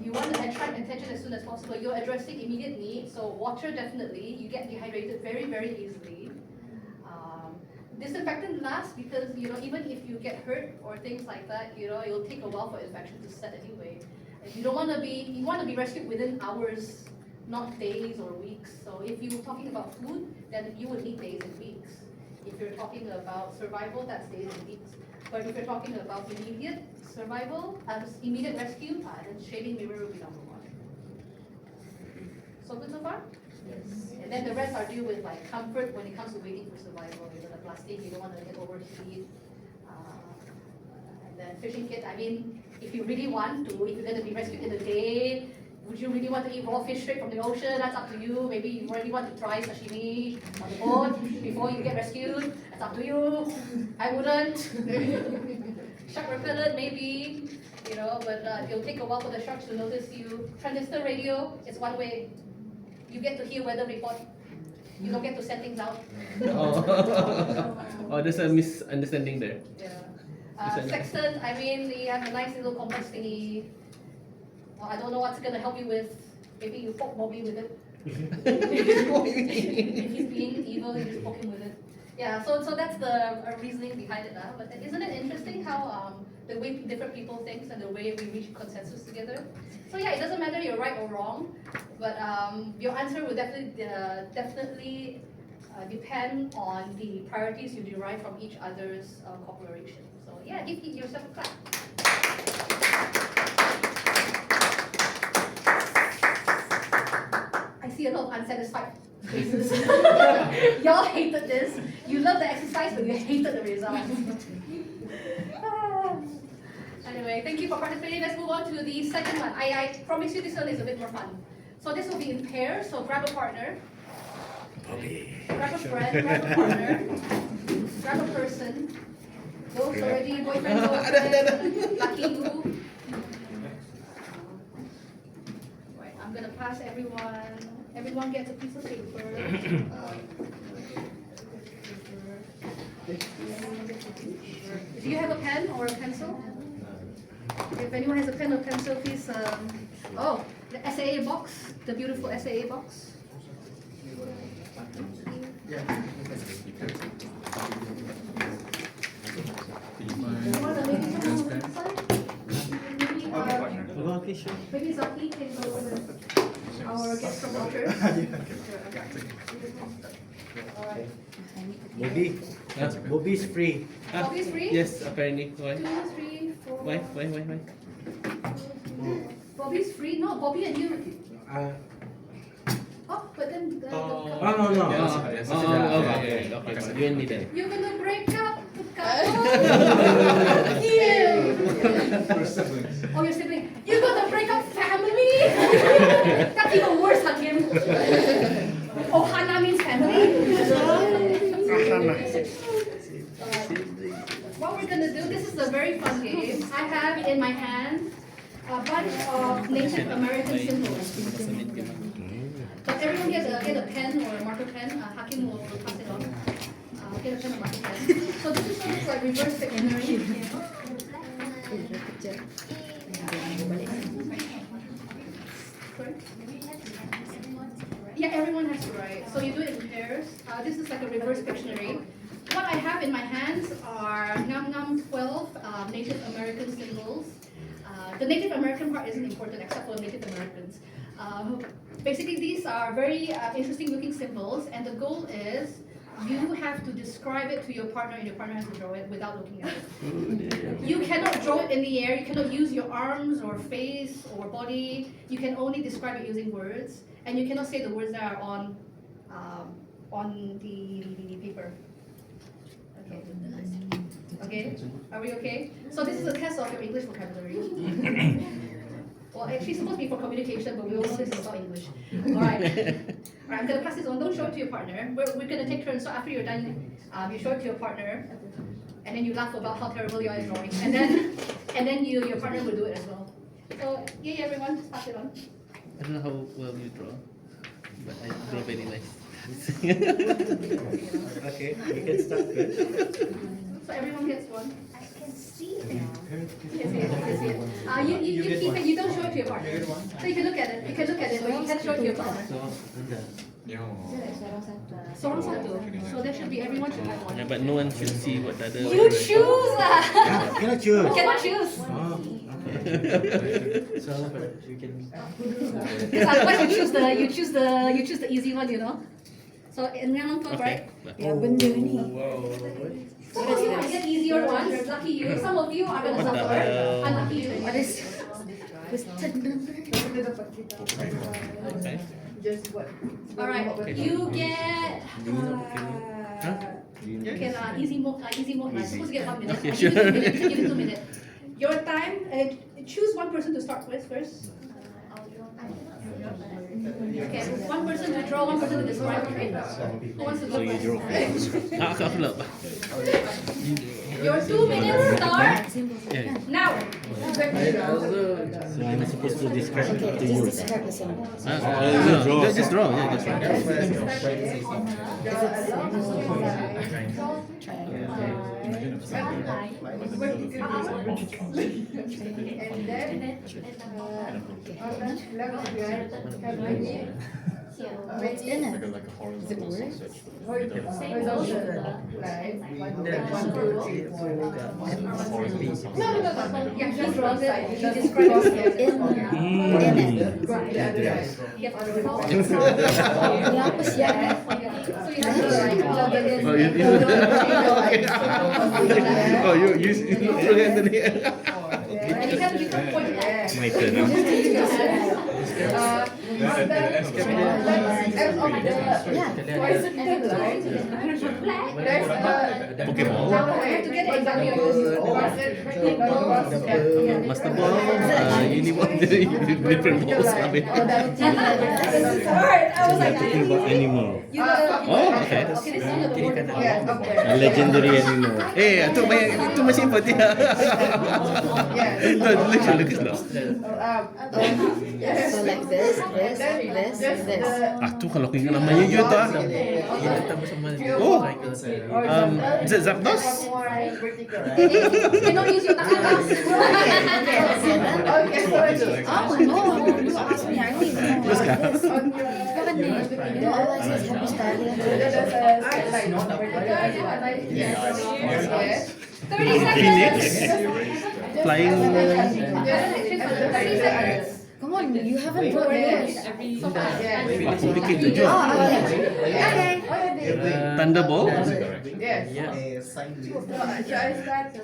You want to attract attention as soon as possible. You're addressing immediate needs, so water definitely. You get dehydrated very, very easily. Disinfectant lasts because even if you get hurt or things like that, it'll take a while for infection to set anyway. And you want to be rescued within hours, not days or weeks. So if you're talking about food, then you would need days and weeks. If you're talking about survival, that's days and weeks. But if you're talking about immediate survival, immediate rescue, then shading mirror will be number one. So good so far? Yes. And then the rest are due with like comfort when it comes to waiting for survival. The plastic, you don't want to get overheat. And then fishing kit, I mean, if you really want to, if you're going to be rescued in a day, would you really want to eat raw fish straight from the ocean? That's up to you. Maybe you really want to try sashimi on the boat before you get rescued. That's up to you. I wouldn't. Shark repellent, maybe, but it'll take a while for the sharks to notice you. Transistor radio, it's one way. You get to hear weather report. You don't get to set things out. Oh, there's a misunderstanding there. Yeah. Sextant, I mean, you have a nice little compass thingy. Well, I don't know what's gonna help you with. Maybe you poke Bobby with it. If he's being evil, you just poke him with it. Yeah, so that's the reasoning behind it. But isn't it interesting how the way different people think and the way we reach consensus together? So yeah, it doesn't matter you're right or wrong, but your answer will definitely depend on the priorities you derive from each other's cooperation. So yeah, give yourself a clap. I see a lot of unsatisfied faces. Y'all hated this. You loved the exercise, but you hated the results. Anyway, thank you for participating. Let's move on to the second one. I promise you this one is a bit more fun. So this will be in pairs, so grab a partner. Grab a friend, grab a partner, grab a person. Those already, boyfriend, girlfriend, lucky you. Right, I'm gonna pass everyone. Everyone gets a piece of paper. Do you have a pen or a pencil? If anyone has a pen or pencil, please. Oh, the SAA box, the beautiful SAA box. Yeah. Maybe Zaki can go with our guest promoter. Alright. Bobby. Bobby's free. Bobby's free? Yes, apparently. Why? 2, 3, 4. Why? Bobby's free? No, Bobby and you. Oh, but then the No. Okay. You and me then. you're gonna break up. Oh, your sibling. You're gonna break up family? That's even worse, Hakim. Ohana means family. What we're gonna do, this is a very fun game. I have in my hand a bunch of Native American symbols. So everyone get a pen or a marker pen. Hakim will pass it on. Get a pen or marker pen. So this is sort of like reverse dictionary. Yeah, everyone has to write. So you do it in pairs. This is like a reverse dictionary. What I have in my hands are 12 Native American symbols. The Native American part isn't important except for Native Americans. Basically, these are very interesting looking symbols, and the goal is you have to describe it to your partner, and your partner has to draw it without looking at it. You cannot draw it in the air, you cannot use your arms or face or body, you can only describe it using words, and you cannot say the words that are on the paper. Okay. Okay, are we okay? So this is a test of your English vocabulary. Well, actually it's supposed to be for communication, but we all know this is about English. Alright. Alright, I'm gonna pass this on. Don't show it to your partner. We're gonna take turns, so after you're done, you show it to your partner, and then you laugh about how terrible you are at drawing. And then your partner will do it as well. So yay everyone, just pass it on. I don't know how well you draw, but I draw very nice. Okay, you can start good. So everyone gets one. I can see it. Yes, yes, yes. You keep it, you don't show it to your partner. So you can look at it, but you can't show it to your partner. So, Sorang satu. So there should be, everyone should have one. yeah, but no one should see what the other. You choose lah. Cannot choose. Cannot choose. Oh, So, you can. Because otherwise you choose the easy one, you know. So in round 12, right? Ya benda ni. Wow. Some of you might get easier ones. Lucky you. Some of you are gonna What the suffer. hell? Unlucky you. What is question number? Okay. Alright, you get okay lah, easy mode. You're supposed to get 1 minute. Okay, I give you 2 sure. minutes. Give you 2 minutes. Your time. Choose one person to start with first. Okay, one person to draw, one person to describe. Okay. Who wants to go So you draw. first? Aku pula. Your 2 minutes start Yeah. now. so I'm supposed to describe it Okay, to you. just describe the symbol. No, just draw. Yeah, just draw. What's in it? Is it words? No. Yeah, he draws it. He describes it. In it. Yep. Ni apa siap? So you have to like plug it in. Oh, you throw it in the air. And you have to become pointed at. My turn. Uh, of the Yeah. horizontal line, there's a Pokeball. Now I have to get it exactly like this. Master ball, ini what different balls I mean. Alright, I was like, Talking about animal. you know, Oh, okay. okay, this is on the board. Yeah, up there. A legendary animal. Itu banyak, itu masih import dia. Look lah. So like this. Ah tu kalau aku ingat namanya you tu ah. Oh, Zapdos. Cannot use your tangan. Okay, so it's Oh no, you asked me. I don't even know Terus kah? this. You know, all I say is happy starting. there's a straight line. Yes. 30 Phoenix. seconds. Flying. 30 seconds. Come on, you haven't drawn yours. Aku bikin tu Jom. Oh, okay. Okay. Thunderbolt. Yes. Should I start?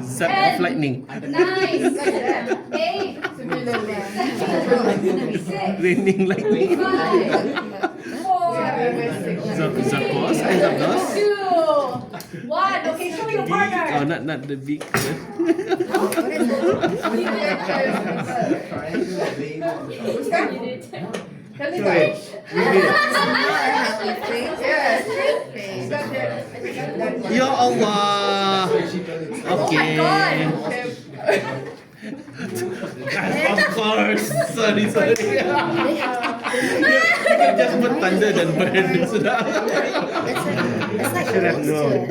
Zap of lightning. 9, 8, 7, 6, Raining lightning. 5, 4, Zapdos. Zapdos. 2, 1. Okay, show your partner. Oh, not the big. Can you guys? Yes. Ya Allah. Okay. Of course. Sorry. You can just put thunder dan burn sudah. It's like Should have known.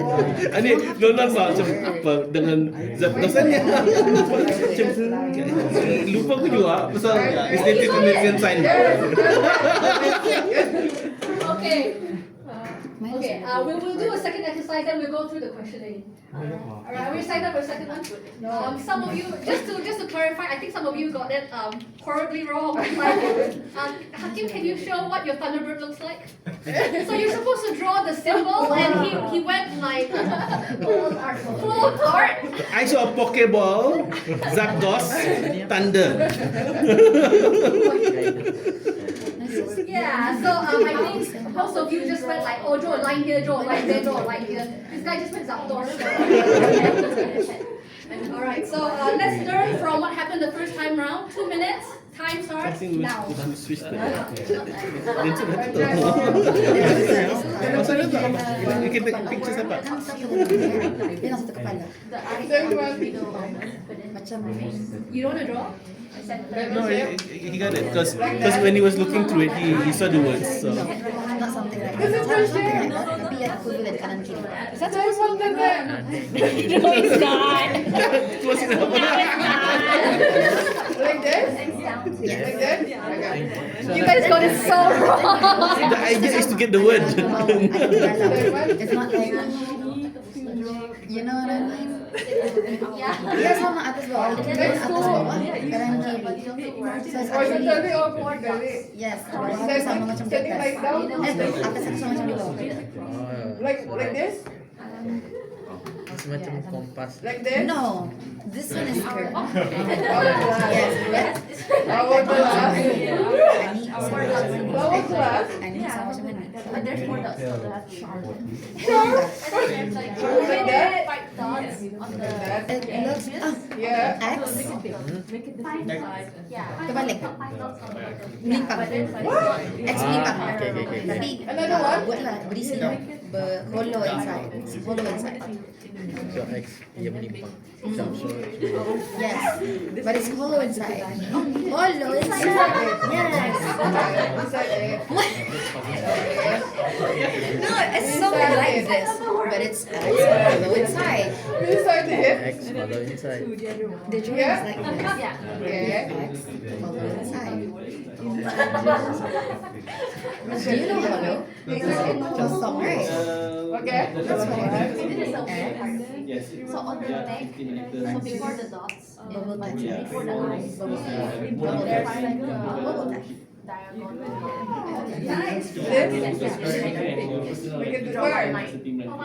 Ini Nolan macam apa dengan Zapdosannya. Lupa aku juga pasal it's native American sign. Okay. Okay, we'll do a second exercise and we'll go through the questioning. Alright, are we excited for the second one? Some of you, just to clarify, I think some of you got it horribly wrong. Hakim, can you show what your Thunderbird looks like? So you're supposed to draw the symbol and he went like full art. I saw a Pokeball, Zapdos, Thunder. Yeah, so I think most of you just went like, oh, draw a line here, draw a line there, draw a line here. This guy just went Zapdos. Alright, so let's learn from what happened the first time round. 2 minutes. Time starts now. Switch to you can take pictures apa? Dia langsung ke kepala. Macam You don't want to draw? No, he got it because when he was looking through it, he saw the words. So not something like that. Something like that. Tapi yang aku boleh kanan kiri. That's something that. No, it's not. close enough. Like this? Like this? Okay. You guys got it so wrong. The idea is to get the word. It's not like, you know what I mean? Dia sama atas bawah, atas bawah, kanan kiri. So it's actually, Horizontally or vertically? yes, bawah tu sama macam di Setting like down? atas. Atas itu sama macam di bawah. Like this? Semacam kompas. Like this? No, this one is curved. Yes. Yes, Hourglass. Ani sama macam ni. Hourglass? Ani sama macam ni. But there's more dots on the Sharp? like that. 5 dots on the It looks, Yeah. X, terbalik. Melimpang. X melimpang. Tapi, Another one? buatlah berisi, hollow inside. Hollow inside. So X ia melimpang. Yes, but it's hollow inside. Hollow inside. Yes. No, it's something like this, but it's hollow inside. Inside here? X follow inside. The drawing is like this. Okay. X, hollow inside. Do you know hollow? It's a song, right? Okay. That's what I This is a weird part. Yes. So on the neck, so before the dots, Bubble touch. before the eyes, Bubble there's touch. like a Bubble touch. diagonal. This? We can do where?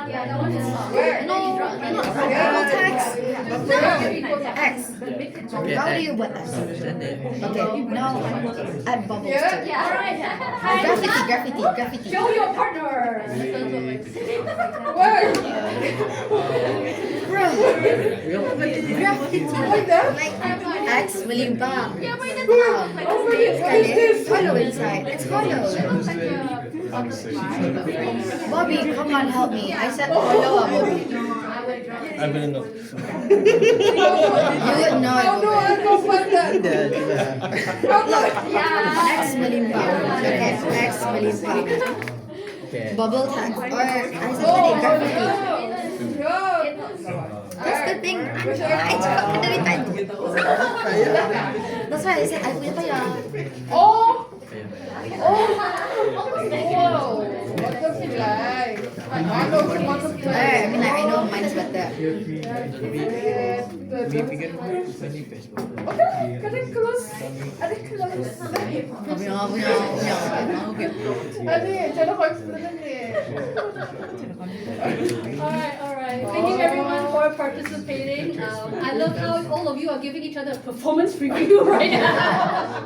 Yeah, that one is Where? No, not bubble touch. X. Okay, How do X. you buat X? Okay, now add bubbles Yeah. to it. Yeah, alright. Graffiti. Show your partner. Where? Bro, graffiti. Like that? Like X melimpah. Yeah, but it's Wow. like Oh, really? What is this? Hollow inside. It's hollow. Bobby, come on, help me. I said hollow, Bobby. I wouldn't know. You would know it, Oh no, I Bobby. don't want that. Look, X melimpah. Okay, X melimpah. Okay. Bubble tag. Or I said tadi graffiti. Yeah. That's the thing. I cakap dari tadi. That's why I said I punya payah. Oh. Wow. Butterfly. I know it's a butterfly. I mean, like, I know mine is better. Okay, can I close? Ada close. Ada, cara kau explain ni. Alright. Thank you everyone for participating. I love how all of you are giving each other a performance review right now.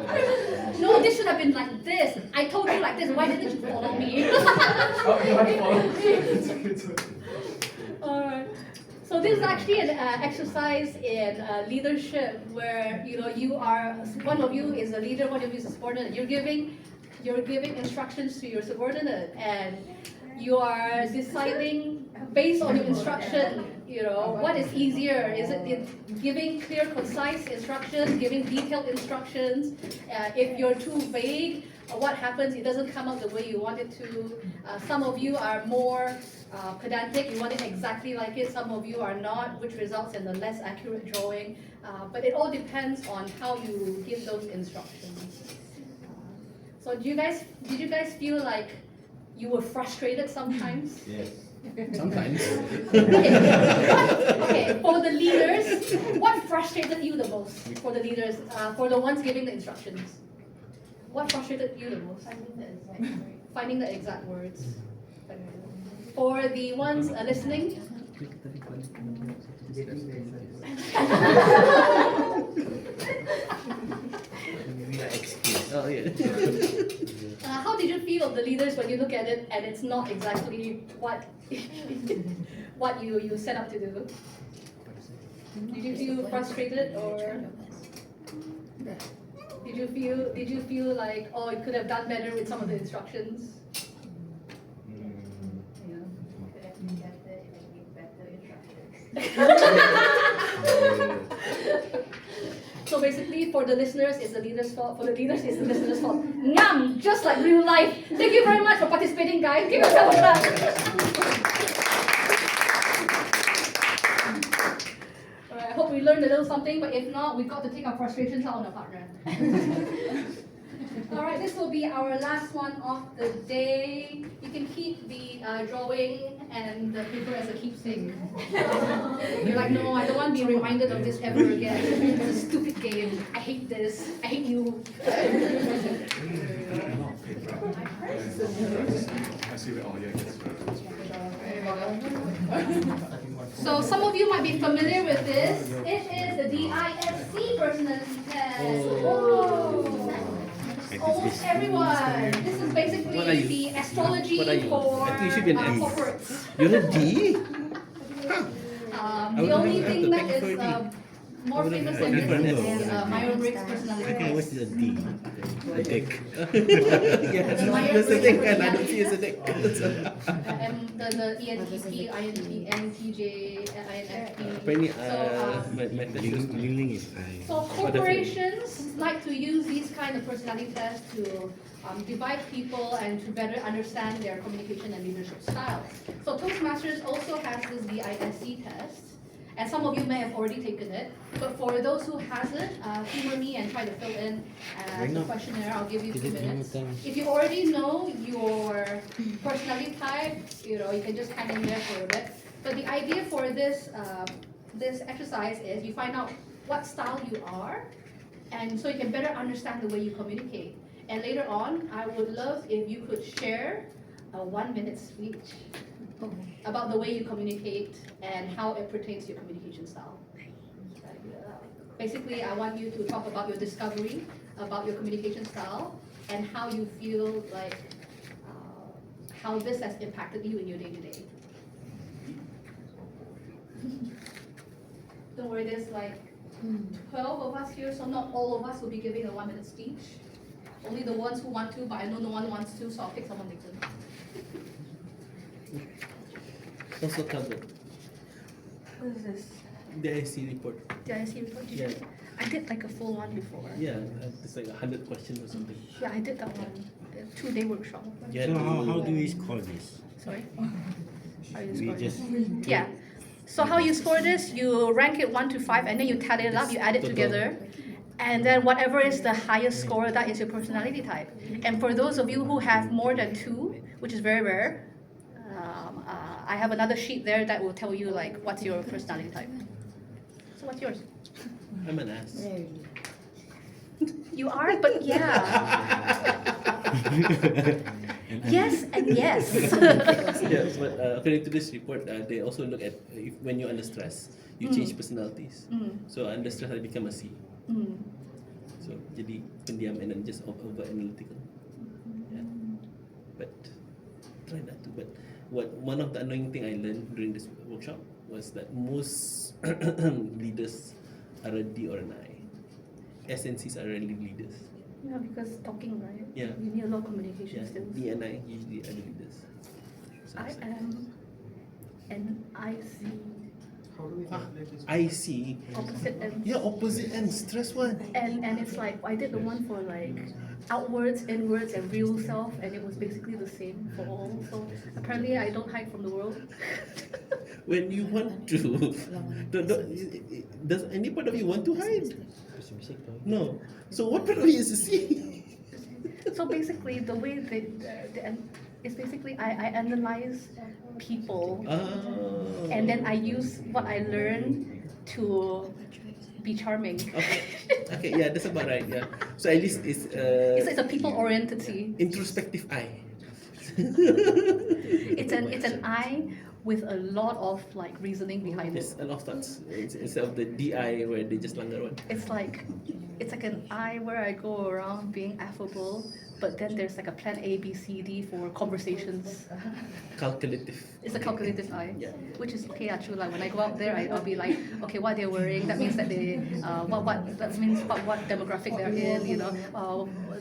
No, this should have been like this. I told you like this. Why didn't you follow me? Alright. So this is actually an exercise in leadership where you are, one of you is a leader, one of you is a subordinate. You're giving instructions to your subordinate, and you are deciding based on your instruction. What is easier? Is it giving clear, concise instructions, giving detailed instructions? If you're too vague, what happens? It doesn't come out the way you want it to. Some of you are more pedantic, you want it exactly like it. Some of you are not, which results in a less accurate drawing. But it all depends on how you give those instructions. So did you guys feel like you were frustrated sometimes? Yes. Sometimes. Okay, for the leaders, what frustrated you the most? For the leaders, for the ones giving the instructions, what frustrated you the most? Finding the exact words. For the ones listening, Oh yeah. how did you feel of the leaders when you look at it and it's not exactly what what you set up to do? Did you feel frustrated, or did you feel like, oh, it could have done better with some of the instructions? So basically, for the listeners, it's the leader's fault. For the leaders, it's the listener's fault. Ngam! Just like real life. Thank you very much for participating, guys. Give yourself a clap. Alright, I hope we learned a little something, but if not, we've got to take our frustrations out on our partner. Alright, this will be our last one of the day. You can keep the drawing and the paper as a keepsake. You're like, no, I don't want to be reminded of this ever again. It's a stupid game. I hate this. I hate you. So some of you might be familiar with this. It is the BSC personality test. Oh. Almost everyone. This is basically the astrology for I think you should be an M. corporates. You're a D? The only thing that is more famous than this is Myers-Briggs I personality think I was test. a D. A dick. Yes, that's the thing, and I don't see as a dick. And the ENTP, INTP, NTJ, INFP. Apparently, So, my Ling is I. So corporations like to use these kind of personality tests to divide people and to better understand their communication and leadership styles. So Toastmasters also has this BISC test, and some of you may have already taken it. But for those who hasn't, humor me and try to fill in the questionnaire. I'll give you 2 minutes. If you already know your personality type, you can just hang in there for a bit. But the idea for this this exercise is you find out what style you are, and so you can better understand the way you communicate. And later on, I would love if you could share a 1-minute speech about the way you communicate and how it pertains to your communication style. Basically, I want you to talk about your discovery, about your communication style, and how you feel like how this has impacted you in your day-to-day. Don't worry, there's like 12 of us here, so not all of us will be giving a 1-minute speech. Only the ones who want to, but I know no one wants to, so I'll pick someone later. Also covered What is this? the IC report. Did I see report? Did Yeah. you? I did like a full one before. Yeah, it's like 100 questions or something. Yeah, I did that one. A 2-day workshop. Yeah, So how do we score this? Sorry? How you We score just it? Yeah. So how you score this, you rank it 1 to 5 and then you tally it up, you add it Total. together. And then whatever is the highest score, that is your personality type. And for those of you who have more than 2, which is very rare, I have another sheet there that will tell you like what's your personality type. So what's yours? I'm an ass. You are, but yeah. Yes and yes. Yes, but according to this report, they also look at if, when you're under stress, you change personalities. So under stress, I become a C. So jadi pendiam and then just over analytical. Yeah. But try not to. But one of the annoying thing I learned during this workshop was that most leaders are a D or an I. SNCs are really leaders. Yeah, because talking, right? Yeah. You need a lot of communication Yeah, skills. D and I usually are the leaders. So I it's like, am an IC. How do we calculate this? I see. Opposite ends. Yeah, opposite and stress one. And it's like I did the one for like outwards, inwards, and real self, and it was basically the same for all. So apparently, I don't hide from the world. When you want to, does any part of you want to hide? No. So what part of you is a C? So basically, the way it's basically I analyze people, and then I use what I learned to be charming. Okay. Okay. Yeah, that's about right. Yeah. So at least it's It's a people-oriented C. introspective eye. It's an I with a lot of like reasoning behind it. Yes, a lot of thoughts. Instead of the DI where they just langgar one. It's like an I where I go around being affable, but then there's like a plan A, B, C, D for conversations. Calculative. It's a calculative I, Yeah. which is okay actually. Like when I go out there, I'll be like, okay, what they're wearing. That means that they that means what demographic they're in. You know,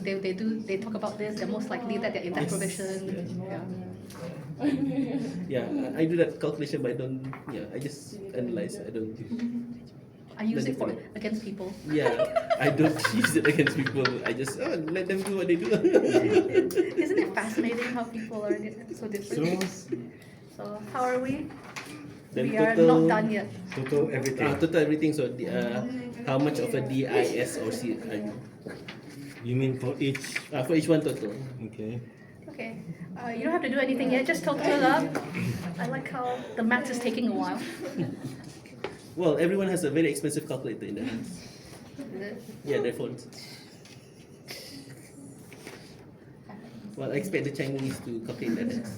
they talk about this. They're most likely that they're in that provision. Yeah. Yeah, I do that calculation, but I don't. Yeah, I just analyze. I don't. I use it for against people. Yeah, I don't use it against people. I just let them do what they do. Isn't it fascinating how people are so different? So how are we? Then We are not done yet. total everything. Total everything. So how much of a D, I, S, or C are you? You mean for each? For each one total. Okay. Okay. You don't have to do anything yet. Just total it up. I like how the math is taking a while. Well, everyone has a very expensive calculator in their hands. Is it? Yeah, their phones. Well, I expect the Chinese to calculate their decks.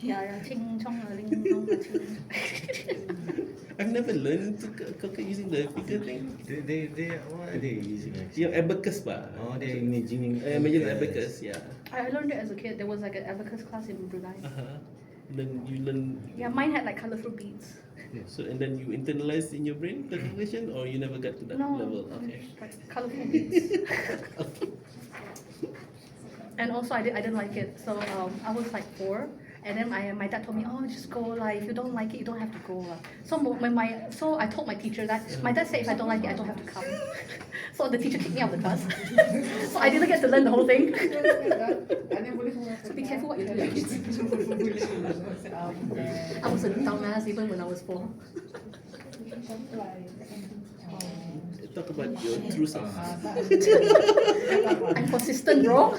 Yeah, ching chong ling chong ching. I've never learned to calculate using the figure thing. They what are they using? Yeah, abacus ba? Oh, they're imagining. Imagine abacus, yeah. I learned it as a kid. There was like an abacus class in Brunei. Then you learn. Yeah, mine had like colorful beads. So and then you internalize in your brain the calculation, or you never got to that No, level. Okay. like colorful beads. And also I didn't like it. So I was like 4. And then my dad told me, oh, just go. Like if you don't like it, you don't have to go. So so I told my teacher that my dad said if I don't like it, I don't have to come. So the teacher kicked me out of the class. So I didn't get to learn the whole thing. So be careful what you do to your kids. I was a dumbass even when I was 4. Talk about your true self. I'm consistent, bro.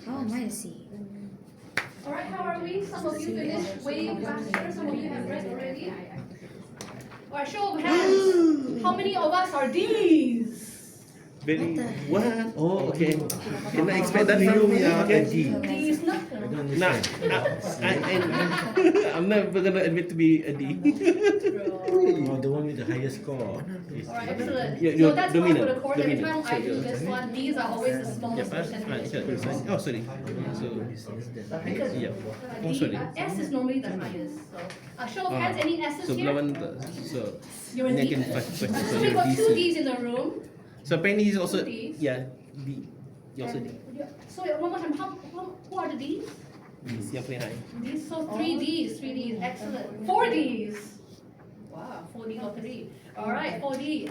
Oh, mine is C. Alright, how are we? Some of you finished way faster, some of you have read already. Alright, show of hands. How many of us are D's? Very What what? Oh, okay. Can I expect that How do from you you? are Okay. a D? D is not. I don't Nah, understand. I'm never gonna admit to be a D. You are the one with the highest score. Alright, excellent. You're So that's why for dominant, the course, every dominant. time I So do you're- this one, these are always the smallest Yeah, percentage. oh, sorry. So, Because yeah. D, Oh, sorry. S is normally the highest. So, show of hands, any S's So here? belawan so You're a ini D. akan first so So we've you're got two DC. D's in the room. So apparently he's also Two Ds. yeah D. He also D. So one more time, who are the D's? He's yang paling high. D's, so three D's, excellent. Four D's. Wow, 4D or 3. Alright, 4D.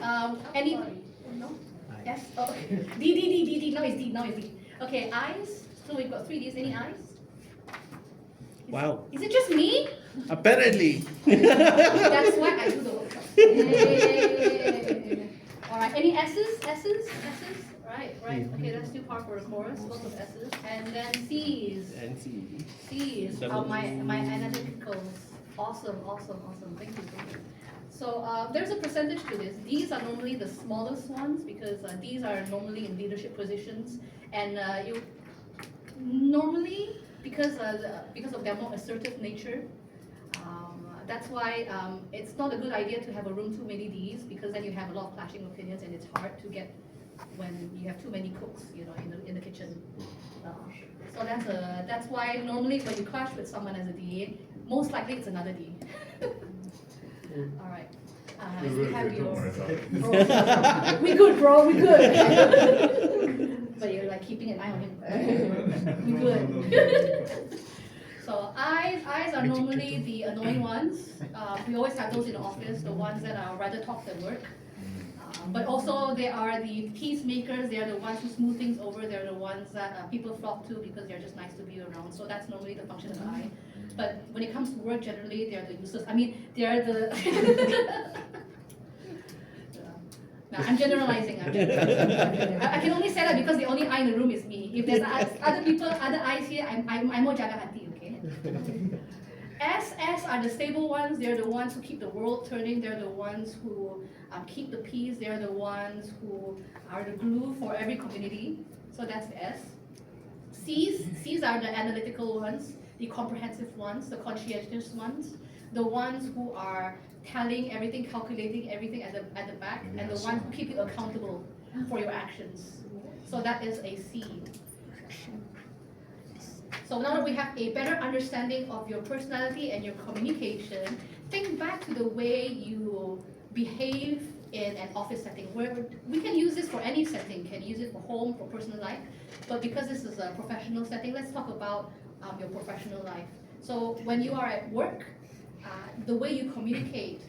Any, no? S, oh, D, now it's D. Okay, eyes. So we've got 3 D's, any eyes? Wow. Is it just me? Apparently. That's why I do the workshop. Yay. Alright, any S's? Right. Okay, let's do part for the chorus. Lots of S's. And then C's. And C. C's are my analyticals. Awesome. Thank you. So there's a percentage to this. These are normally the smallest ones because these are normally in leadership positions, and you normally because of their more assertive nature. That's why it's not a good idea to have a room too many Ds because then you have a lot of clashing opinions and it's hard to get when you have too many cooks, in the kitchen. So that's why normally when you clash with someone as a DA, most likely it's another D. All right. You have your. We good, bro. We good. But you're like keeping an eye on him. We good. So eyes are normally the annoying ones. We always have those in the office, the ones that are rather talk than work. But also they are the peacemakers. They are the ones who smooth things over. They're the ones that people flock to because they're just nice to be around. So that's normally the function of the eye. But when it comes to work, generally they are the useless. I mean, they are the. No, I'm generalizing. I can only say that because the only eye in the room is me. If there's other people, other eyes here, I'm more jaga hati, okay? S are the stable ones. They're the ones who keep the world turning. They're the ones who keep the peace. They're the ones who are the glue for every community. So that's the S. C's are the analytical ones, the comprehensive ones, the conscientious ones, the ones who are tallying everything, calculating everything at the back, and the ones who keep you accountable for your actions. So that is a C. So now that we have a better understanding of your personality and your communication, think back to the way you behave in an office setting. Where we can use this for any setting, can use it for home, for personal life, but because this is a professional setting, let's talk about your professional life. So when you are at work, the way you communicate,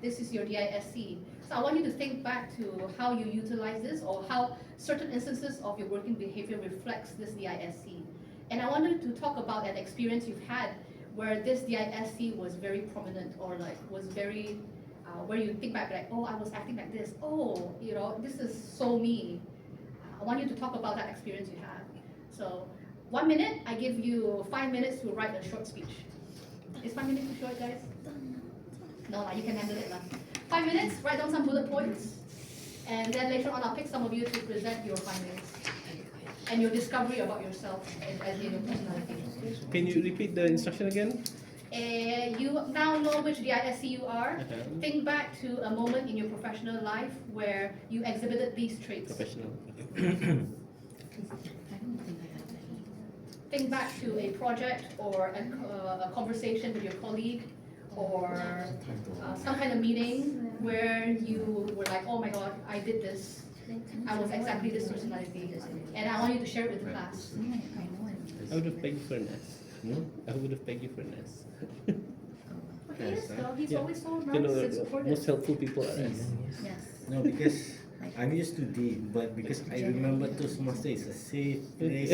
this is your DISC. So I want you to think back to how you utilize this or how certain instances of your working behavior reflects this DISC. And I wanted to talk about an experience you've had where this DISC was very prominent or like was very, where you think back like, oh, I was acting like this. Oh, this is so me. I want you to talk about that experience you have. So 1 minute, I give you 5 minutes to write a short speech. Is 5 minutes too short, guys? No, you can handle it. 5 minutes, write down some bullet points, and then later on I'll pick some of you to present your findings and your discovery about yourself and your personality. Can you repeat the instruction again? You now know which DISC you are. Think back to a moment in your professional life where you exhibited these traits. Professional. Think back to a project or a conversation with your colleague or some kind of meeting where you were like, oh my god, I did this. I was exactly this personality. And I want you to share it with the class. I would have pegged you for an S. I would have pegged you for an S. Yes, though, he's Yeah. always so You nice know, and the supportive. most helpful people are S. Yes. No, because I'm used to D, but because I remember Toastmaster is a safe place,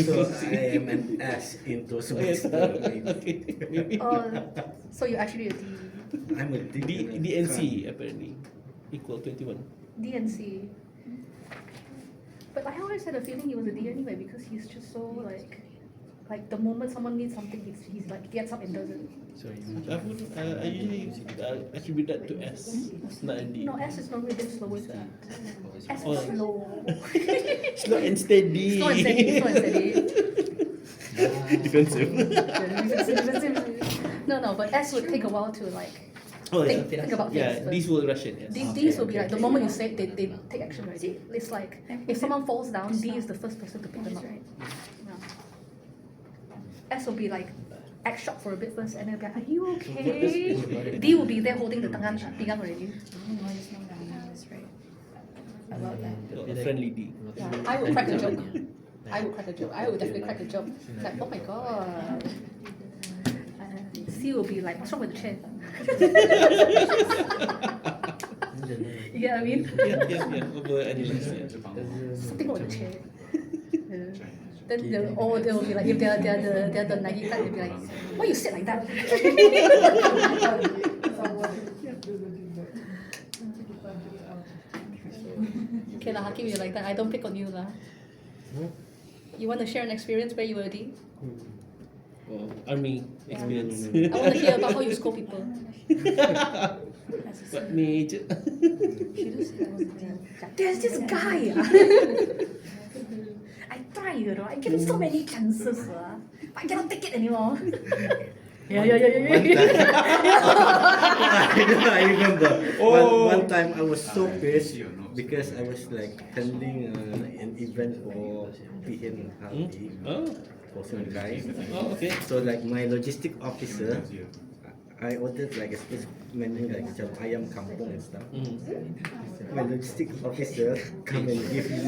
so I am an S in Toastmaster. Okay, maybe. So you're actually a D. I'm a D. D and C apparently equal 21. D and C. But I always had a feeling he was a D anyway because he's just so like Like the moment someone needs something, he's like gets up and does it. Sorry. I usually attribute that to S, not a D. No, S is normally a bit slower to eat. S Oh. is slow. Slow and steady. Slow and steady, slow and steady. Defensive. No, but S would take a while to like Oh, yeah. think about Yeah, things. these will rush it, yes. These will be like the moment you say it, they take action already. It's like if someone falls down, D is the first person to pick them up. Yeah. S will be like act shocked for a bit first, and then be like, "Are you okay?" D will be there holding the pinggan already. Oh, I just know that is right. About that. A friendly D. Yeah, I would crack a joke. I would definitely crack a joke. Like, oh my god. C will be like, what's wrong with the chair? You get what I mean? Yeah. Overanalyze, yeah. Something wrong with the chair. Then they'll be like, if they're the naggy type, they'll be like, why you sit like that? Okay lah, Hakim, you like that. I don't pick on you lah. You want to share an experience where you were a D? Oh, army experience. I want to hear about how you scold people. What major? There's this guy. I try, I give him so many chances. But I cannot take it anymore. Yeah. I remember one time I was so pissed because I was like handling an event for PN Hardy for some guy. Oh, okay. So like my logistic officer, I ordered like a special menu like macam ayam kampung and stuff. My logistic officer come and give me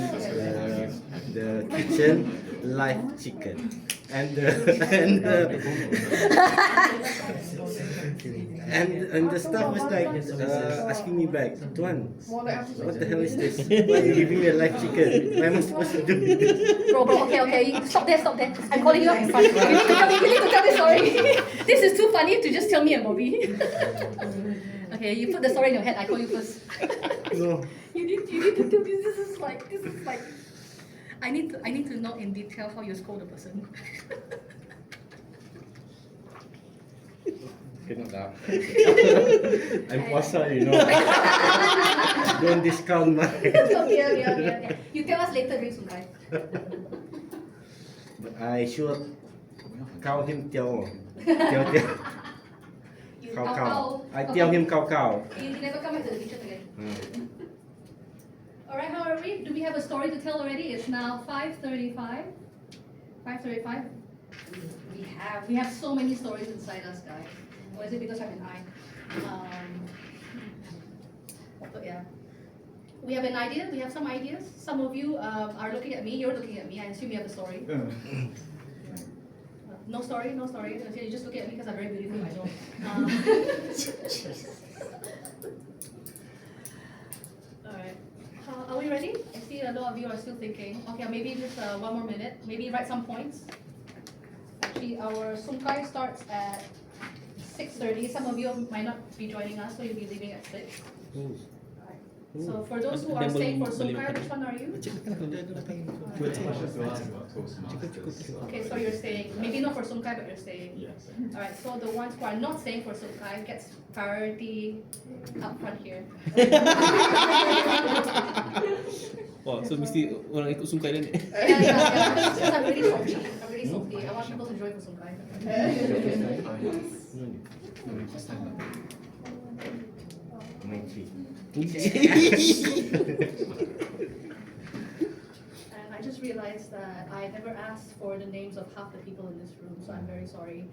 the kitchen live chicken and the staff was like asking me back, Tuan, what the hell is this? Why are you giving me a live chicken? What am I supposed to do with this? Bro, okay, stop there. I'm calling you up in front. You need to tell this story. This is too funny to just tell me and Bobby. Okay, you put the story in your head, I call you first. No. You need to tell me. This is like I need to know in detail how you scold the person. Cannot lah. I'm puasa, you know. Don't discount my. Okay. You tell us later during Sungai. But I sure call him Tiao. You Cow. I tell him cow. You never come back to the kitchen again. Alright, how are we? Do we have a story to tell already? It's now 5:35. 5:35. We have so many stories inside us, guys. Or is it because I'm an I? But yeah. We have an idea, we have some ideas. Some of you are looking at me, you're looking at me. I assume you have a story. No story. Okay, you just look at me because I'm very beautiful, I know. Alright. Are we ready? I see a lot of you are still thinking. Okay, maybe just 1 more minute. Maybe write some points. Actually, our Sungkai starts at 6:30. Some of you might not be joining us, so you'll be leaving at 6. So for those who are staying for Sungkai, which one are you? Okay, so you're staying. Maybe not for Sungkai, but you're staying. Yes. Alright, so the ones who are not staying for Sungkai gets priority up front here. Oh, so mesti orang ikut Sungkai dan Yeah. Because I'm really salty. I want people to join for Sungkai. My tree. And I just realized that I never asked for the names of half the people in this room, so I'm very sorry.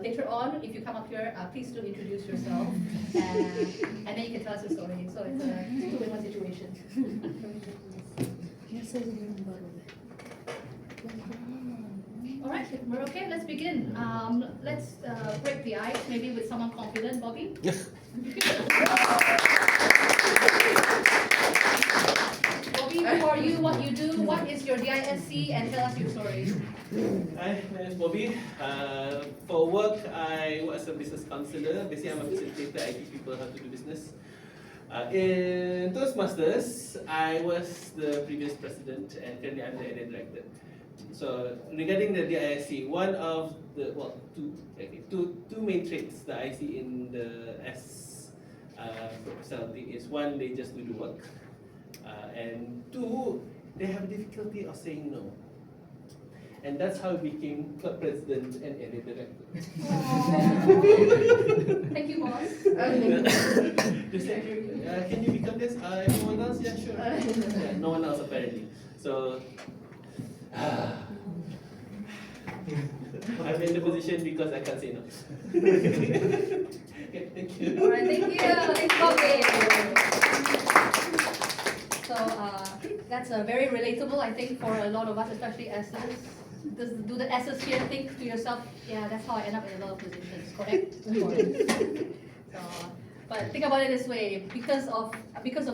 Later on, if you come up here, please do introduce yourself, and then you can tell us your story. So it's a 2-in-1 situation. Alright, we're okay, let's begin. Let's break the ice, maybe with someone confident, Bobby. Bobby, who are you, what you do, what is your BSC, and tell us your story. Hi, my name is Bobby. For work, I work as a business counselor. Basically, I'm a facilitator. I teach people how to do business. In Toastmasters, I was the previous president and currently I'm the area director. So regarding the DISC, one of the two main traits that I see in the S personality is one, they just do the work, and two, they have difficulty of saying no. And that's how I became club president and area director. Thank you, boss. They said, can you become this? Anyone else? Yeah, sure. Yeah, no one else apparently. So I'm in the position because I can't say no. Okay, thank you. Alright, thank you. Thanks, Bobby. So that's very relatable, I think, for a lot of us, especially S's. Do the S's here think to yourself, yeah, that's how I end up in a lot of positions, correct? So, but think about it this way, because of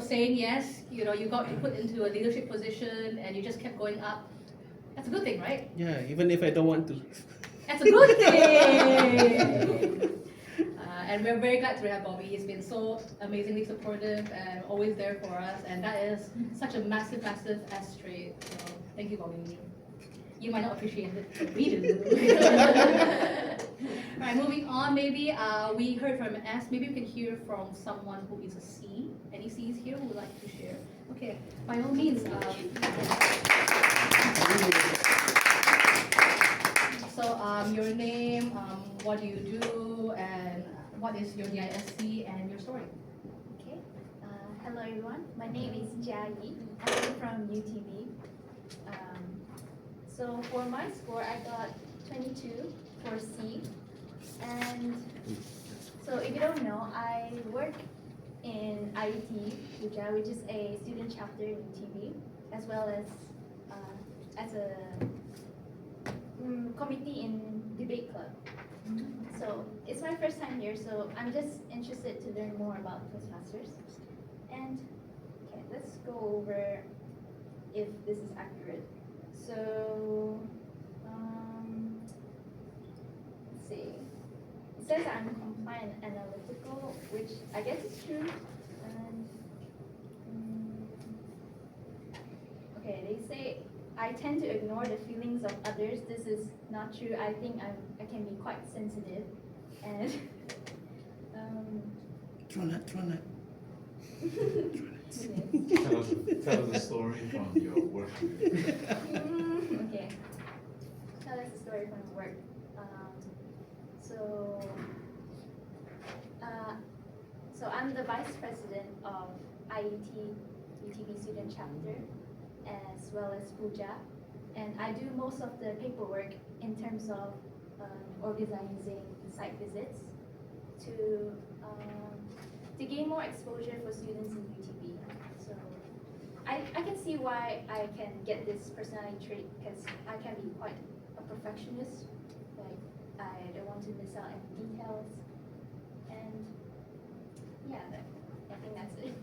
saying yes, you know, you got put into a leadership position and you just kept going up. That's a good thing, right? Yeah, even if I don't want to. That's a good thing! And we're very glad to have Bobby. He's been so amazingly supportive and always there for us. And that is such a massive, massive S trait. So thank you, Bobby. You might not appreciate it, but we do. Right, moving on, maybe we heard from an S. Maybe we can hear from someone who is a C. Any C's here who would like to share? Okay, by all means. So your name, what do you do, and what is your DISC and your story? Okay. Hello everyone. My name is Jia Yi. I'm from UTB. So for my score, I got 22 for C. And so if you don't know, I work in IET, which is a student chapter in UTB, as well as a committee in debate club. So it's my first time here, so I'm just interested to learn more about Toastmasters. And okay, let's go over if this is accurate. So let's see. It says I'm compliant and analytical, which I guess is true. And okay, they say I tend to ignore the feelings of others. This is not true. I think I can be quite sensitive, and Try not. Tell us a story from your work. Okay. Tell us a story from work. So I'm the vice president of IET UTB student chapter, as well as Puja, and I do most of the paperwork in terms of organizing site visits to gain more exposure for students in UTB. So I can see why I can get this personality trait, because I can be quite a perfectionist. Like, I don't want to miss out any details. And yeah, I think that's it.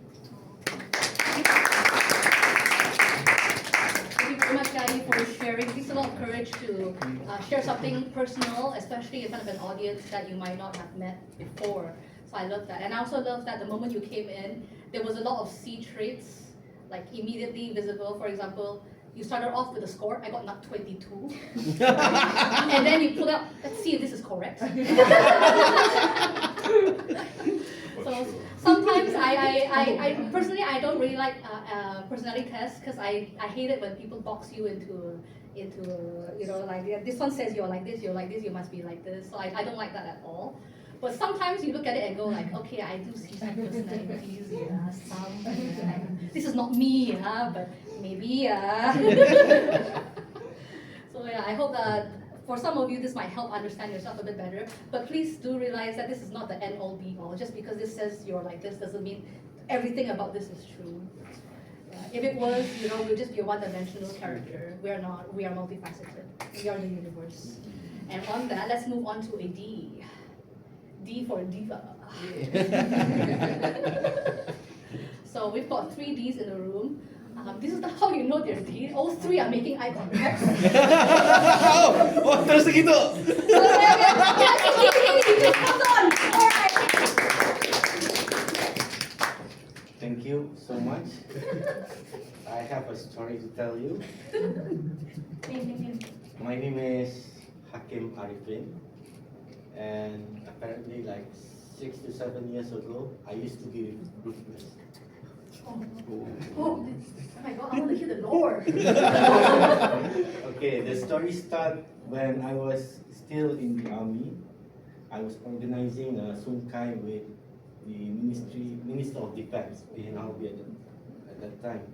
Thank you very much, Jai, for sharing. It takes a lot of courage to share something personal, especially in front of an audience that you might not have met before. So I love that. And I also love that the moment you came in, there was a lot of C traits, like immediately visible. For example, you started off with a score. I got not 22. And then you pulled out, let's see if this is correct. So sometimes I personally, I don't really like personality tests, because I hate it when people box you into you know, like, this one says you're like this, you must be like this. So I don't like that at all. But sometimes you look at it and go like, okay, I do see some personalities, yeah, some. This is not me, yeah, but maybe, yeah. So yeah, I hope that for some of you this might help understand yourself a bit better. But please do realize that this is not the end all be all. Just because this says you're like this doesn't mean everything about this is true. If it was, you know, we'd just be a one-dimensional character. We are not. We are multifaceted. We are the universe. And on that, let's move on to a D. D for diva. So we've got 3 Ds in the room. This is how you know they're D. All 3 are making eye contact. Oh, terus segitu. Hold on. All right. Thank you. so much. I have a story to tell you. My name is Hakim Arifin, and apparently like 6 to 7 years ago, I used to be ruthless. Oh my god, I want to hear the lore. Okay, the story started when I was still in the army. I was organizing a Sunkai with the Minister of Defense in Albi at that time.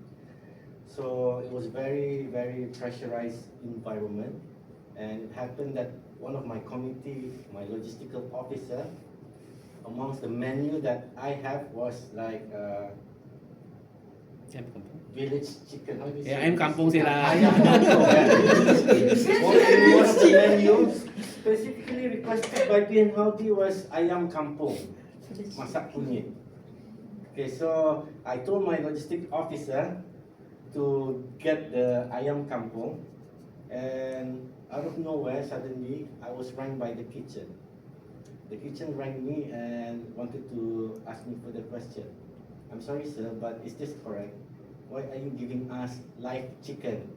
So it was very pressurized environment, and it happened that one of my committee, my logistical officer, amongst the menu that I have was like village chicken. How do you say? Ayam kampung sih lah. Ayam kampung. One of the menus specifically requested by PNHD was ayam kampung, masak kunyit. Okay, so I told my logistic officer to get the ayam kampung, and out of nowhere, suddenly I was rang by the kitchen. The kitchen rang me and wanted to ask me for the question. I'm sorry, sir, but is this correct? Why are you giving us live chicken?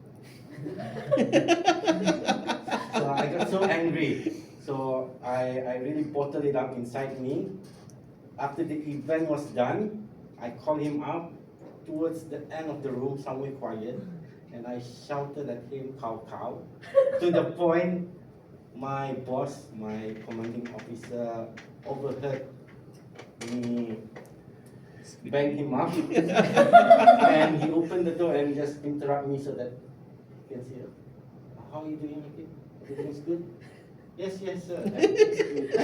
So I got so angry. So I really bottled it up inside me. After the event was done, I called him up towards the end of the room, somewhere quiet, and I shouted at him, "Cow, cow," to the point my boss, my commanding officer, overheard me bang him up, and he opened the door and just interrupt me so that he can see, "How are you doing, Hakim? Everything's good?" Yes, sir. Everything's good."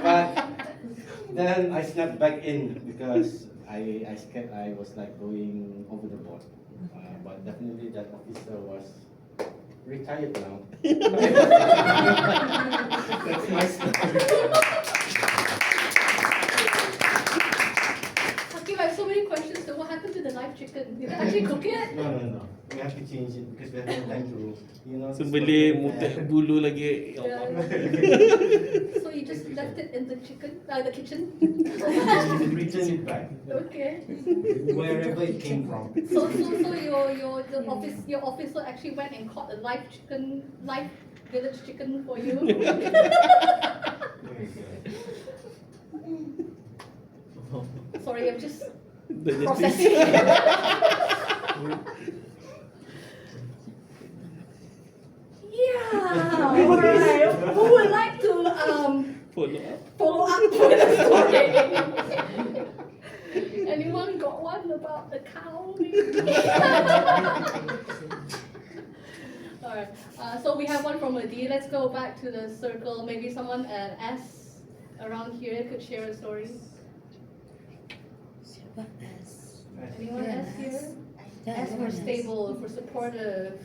But then I snapped back in because I scared I was like going over the board. But definitely that officer was retired now. That's my story. Hakim, I have so many questions. So what happened to the live chicken? Did they actually cook it? No. We have to change it because we have no time to, Sembelih muka bulu lagi. Ya Allah. So you just left it in the kitchen? return it back. Okay. Wherever it came from. So your officer actually went and caught a live village chicken for you. Sorry, I'm just processing. Yeah. Alright. Who would like to follow up with the story? Anyone got one about the cow? Alright. So we have one from a D. Let's go back to the circle. Maybe someone S around here could share a story. Siapa S? Anyone S here? S for stable, for supportive,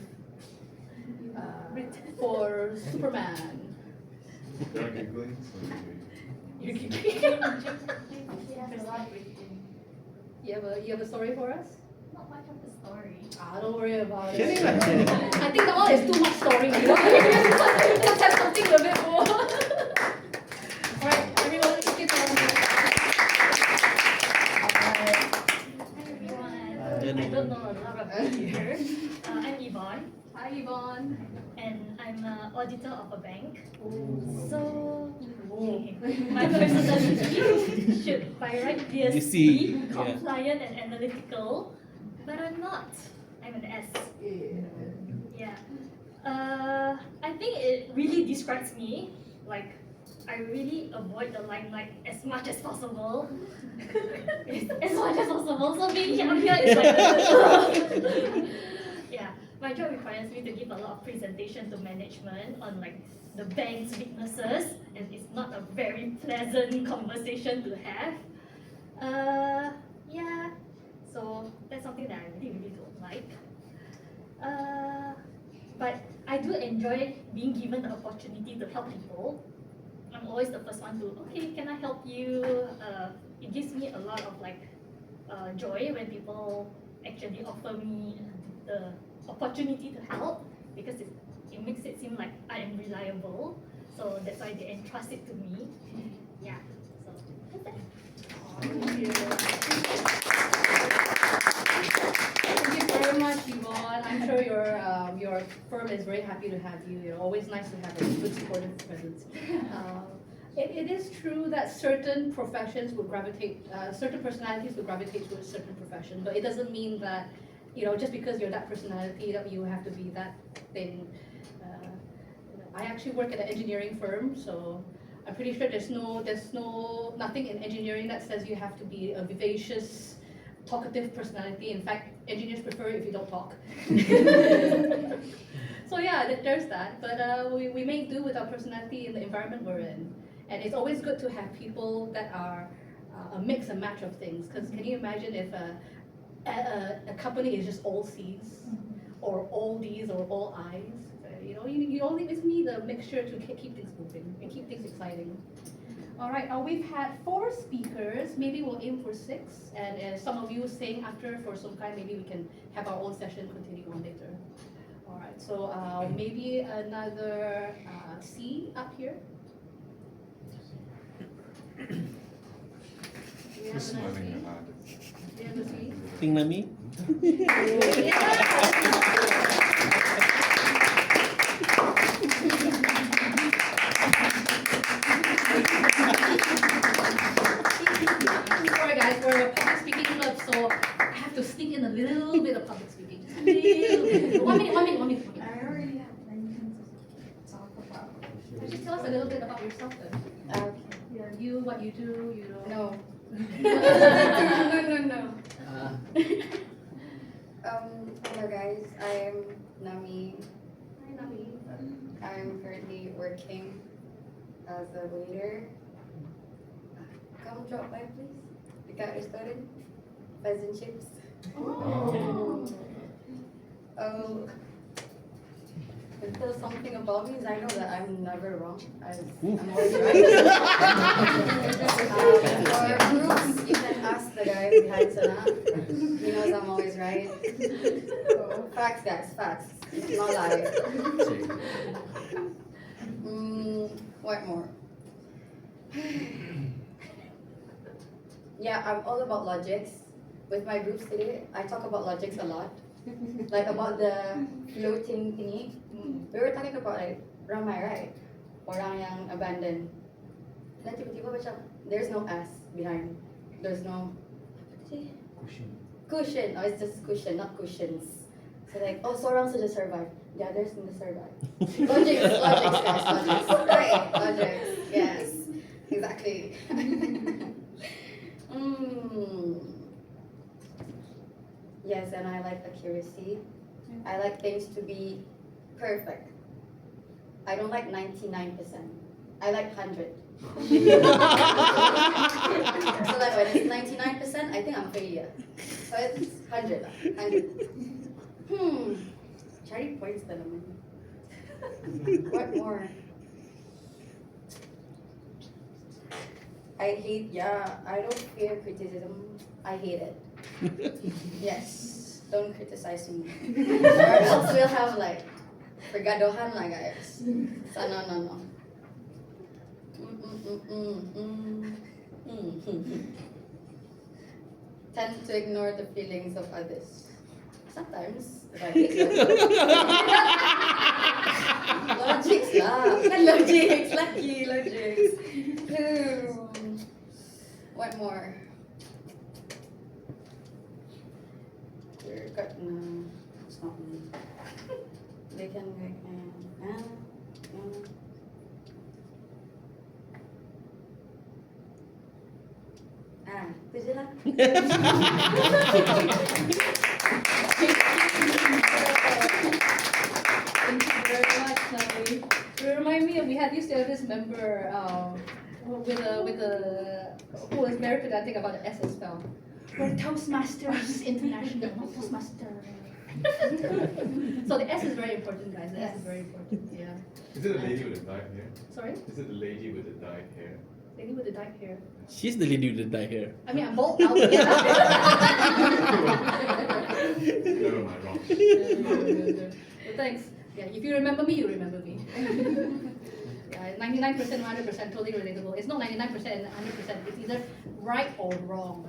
for Superman. You're giggling. You have a story for us? Not much of a story. Don't worry about it. I think that one is too much story. Let's have something a bit more. Alright, everyone, take it on. Hi everyone. I don't know a lot of you here. I'm Yvonne. Hi, Yvonne. And I'm an auditor of a bank. So, my personality should by right be compliant and analytical, but I'm not. I'm an S. Yeah. I think it really describes me. Like, I really avoid the limelight as much as possible. As much as possible. So being here is like yeah. My job requires me to give a lot of presentation to management on like the bank's weaknesses, and it's not a very pleasant conversation to have. Yeah, so that's something that I really don't like. But I do enjoy being given the opportunity to help people. I'm always the first one to, okay, can I help you? It gives me a lot of like joy when people actually offer me the opportunity to help, because it makes it seem like I am reliable. So that's why they entrust it to me. Yeah. So that's it. Thank you. Yvonne. I'm sure your firm is very happy to have you. You're always nice to have a good supportive presence. It is true that certain professions would gravitate, certain personalities would gravitate to a certain profession, but it doesn't mean that, just because you're that personality that you have to be that thing. I actually work at an engineering firm, so I'm pretty sure there's nothing in engineering that says you have to be a vivacious, talkative personality. In fact, engineers prefer it if you don't talk. So yeah, there's that. But we make do with our personality in the environment we're in. And it's always good to have people that are a mix and match of things. Because can you imagine if a company is just all C's, or all D's, or all I's? You only just need a mixture to keep things moving and keep things exciting. All right, we've had 4 speakers. Maybe we'll aim for 6. And as some of you saying after for some kind, maybe we can have our own session continue on later. All right, so maybe another C up here. Who's smiling the hardest? Do you have a C? Ting Nami? Sorry guys, we're a public speaking club, so I have to sneak in a little bit of public speaking. Just a little bit. One minute. I already have many things to talk about. Just tell us a little bit about yourself then. Okay. Yeah, you, what you do, No. no. Hello guys, I'm Nami. Hi, Nami. I'm currently working as a waiter. Come drop by please. Dekat restaurant. Pheasant chips. Oh. Tell something about me is I know that I'm never wrong. I'm always right. For proofs, you can ask the guy behind Sana. He knows I'm always right. So, facts guys, facts. Not lie. What more? Yeah, I'm all about logics. With my groups today, I talk about logics a lot. Like about the floating thingy. We were talking about like ramai, right? Orang yang abandoned. Then tiba-tiba macam there's no S behind. There's no cushion. Oh, it's just cushion, not cushions. So like, oh, seorang saja survive. The others need to survive. Logics, guys, logics. Right, logics. Yes, exactly. Yes, and I like accuracy. I like things to be perfect. I don't like 99%. I like 100. So that when it's 99%, I think I'm failure. So it's 100. 100. Cari points then. What more? I don't fear criticism. I hate it. Yes, don't criticize me. Or else we'll have like pergadohan lah guys. So no. Tend to ignore the feelings of others. Sometimes, if I hate logics lah. Kan logics, lucky logics. What more? No, it's not me. They can itu je lah. Thank you very much, Nami. You remind me of, we used to have this member who was very pedantic about the S spell. We're Toastmasters International, not Toastmaster. So the S is very important, guys. The S is very important. Yeah. Is it the lady with the dyed hair? Sorry? Is it the lady with the dyed hair? Lady with the dyed hair. She's the lady with the dyed hair. I mean, I'm bald now. But yeah. Never mind, wrong. Well, thanks. Yeah, if you remember me, you remember me. 99%, 100% totally relatable. It's not 99% and 100%. It's either right or wrong.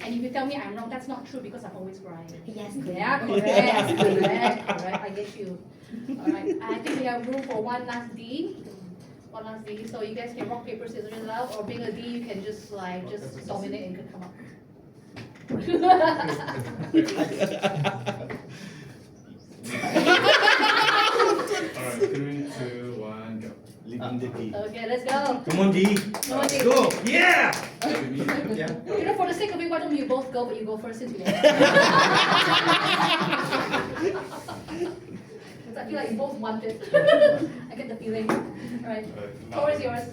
And if you tell me I'm wrong, that's not true because I'm always right. Yes. Yeah, correct. I get you. Alright, I think we have room for one last D. One last D. So you guys can rock, paper, scissors it out, or being a D, you can just dominate and come up. Alright, 3, 2, 1, go. Living the D. Okay, let's go. Come on, D. Come on, D. Go. Yeah. You know, for the sake of it, why don't you both go, but you go first since you I feel like you both want it. I get the feeling. Alright, floor is yours.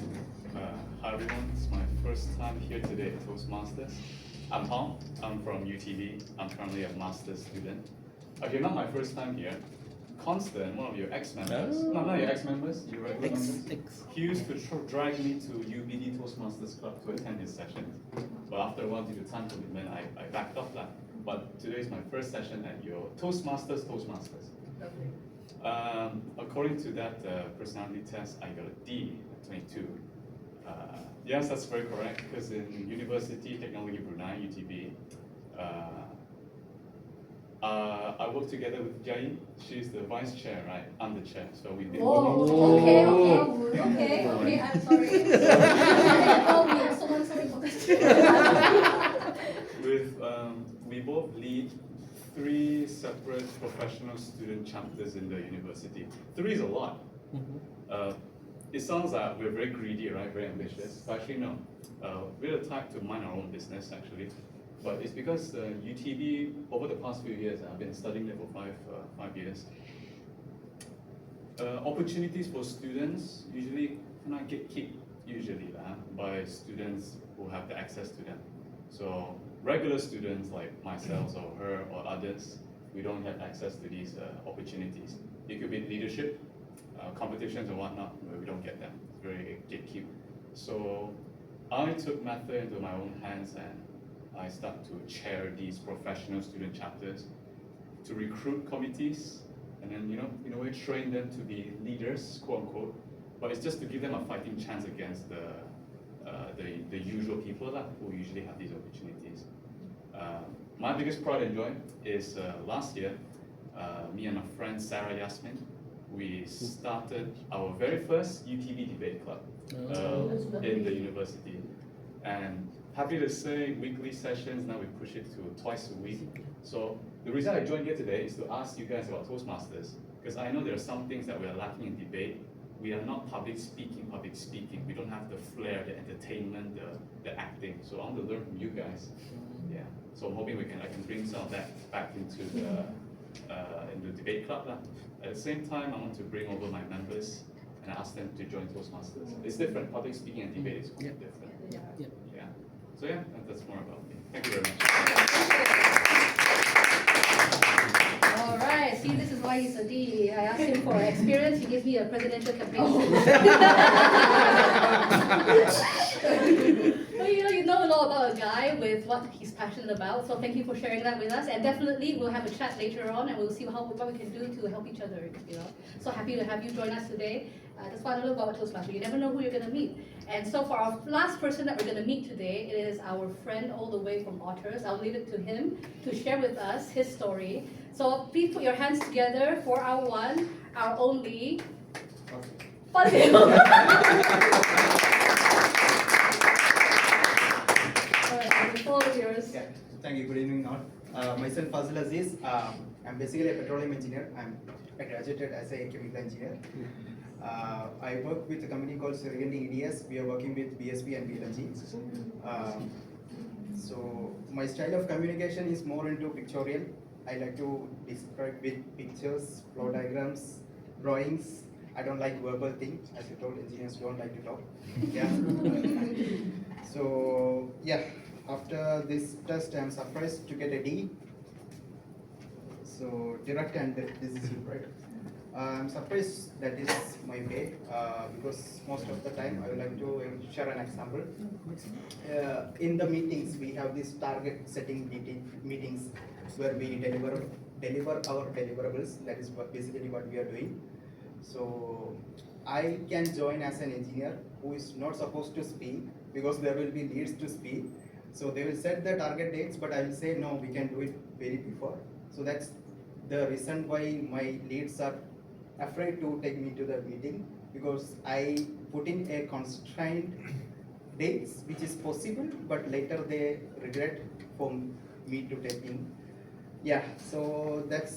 Hi everyone, it's my first time here today at Toastmasters. I'm Tom, I'm from UTB, I'm currently a master's student. Okay, not my first time here. Constant, one of your ex-members, no, not your ex-members, your regular members. He used to drag me to UBD Toastmasters Club to attend his sessions. But after a while, due to time commitment, I backed off that. But today is my first session at your Toastmasters. According to that personality test, I got a D at 22. Yes, that's very correct, because in University Technology Brunei, UTB, I work together with Jai. She's the vice chair, right? I'm the chair, so we've been Okay, I'm sorry. Someone sorry for this. We both lead 3 separate professional student chapters in the university. 3 is a lot. It sounds like we're very greedy, right? Very ambitious. But actually, no. We're the type to mind our own business, actually. But it's because UTB, over the past few years, I've been studying there for 5 years. Opportunities for students usually cannot get kicked by students who have the access to them. So regular students like myself or her or others, we don't have access to these opportunities. It could be leadership, competitions and whatnot, where we don't get them. It's very gatekeep. So I took matter into my own hands and I started to chair these professional student chapters to recruit committees and then, in a way, train them to be leaders, quote unquote. But it's just to give them a fighting chance against the usual people who usually have these opportunities. My biggest pride and joy is last year, me and my friend Sarah Yasmin, we started our very first UTB debate club in the university. And happy to say, weekly sessions, now we push it to twice a week. So the reason I joined here today is to ask you guys about Toastmasters, because I know there are some things that we are lacking in debate. We are not public speaking. We don't have the flair, the entertainment, the acting. So I want to learn from you guys. Yeah. So I'm hoping I can bring some of that back into the debate club. At the same time, I want to bring over my members and ask them to join Toastmasters. It's different. Public speaking and debate is quite different. Yeah. So yeah, that's more about me. Thank you very much. Alright, see, this is why he's a D. I asked him for experience, he gives me a presidential campaign. Well, you know a lot about a guy with what he's passionate about, so thank you for sharing that with us. And definitely we'll have a chat later on and we'll see what we can do to help each other, So happy to have you join us today. That's why I love about Toastmasters. You never know who you're going to meet. And so for our last person that we're going to meet today, it is our friend all the way from Otters. I'll leave it to him to share with us his story. So please put your hands together for our one, our only. Okay. Alright, the floor is yours. Yeah. Thank you. Good evening, all. Myself, Fazil Aziz. I'm basically a petroleum engineer. I graduated as a chemical engineer. I work with a company called Surgeon EDS. We are working with BSC and BLG. So my style of communication is more into pictorial. I like to describe with pictures, flow diagrams, drawings. I don't like verbal things. As you told, engineers don't like to talk. Yeah. So yeah, after this test, I'm surprised to get a D. So direct and decisive, right? I'm surprised that is my way because most of the time I would like to share an example. In the meetings, we have these target setting meetings where we deliver our deliverables. That is basically what we are doing. So I can join as an engineer who is not supposed to speak because there will be needs to speak. So they will set the target dates, but I will say no, we can do it very before. So that's the reason why my leads are afraid to take me to the meeting, because I put in a constrained dates which is possible, but later they regret for me to take in. Yeah, so that's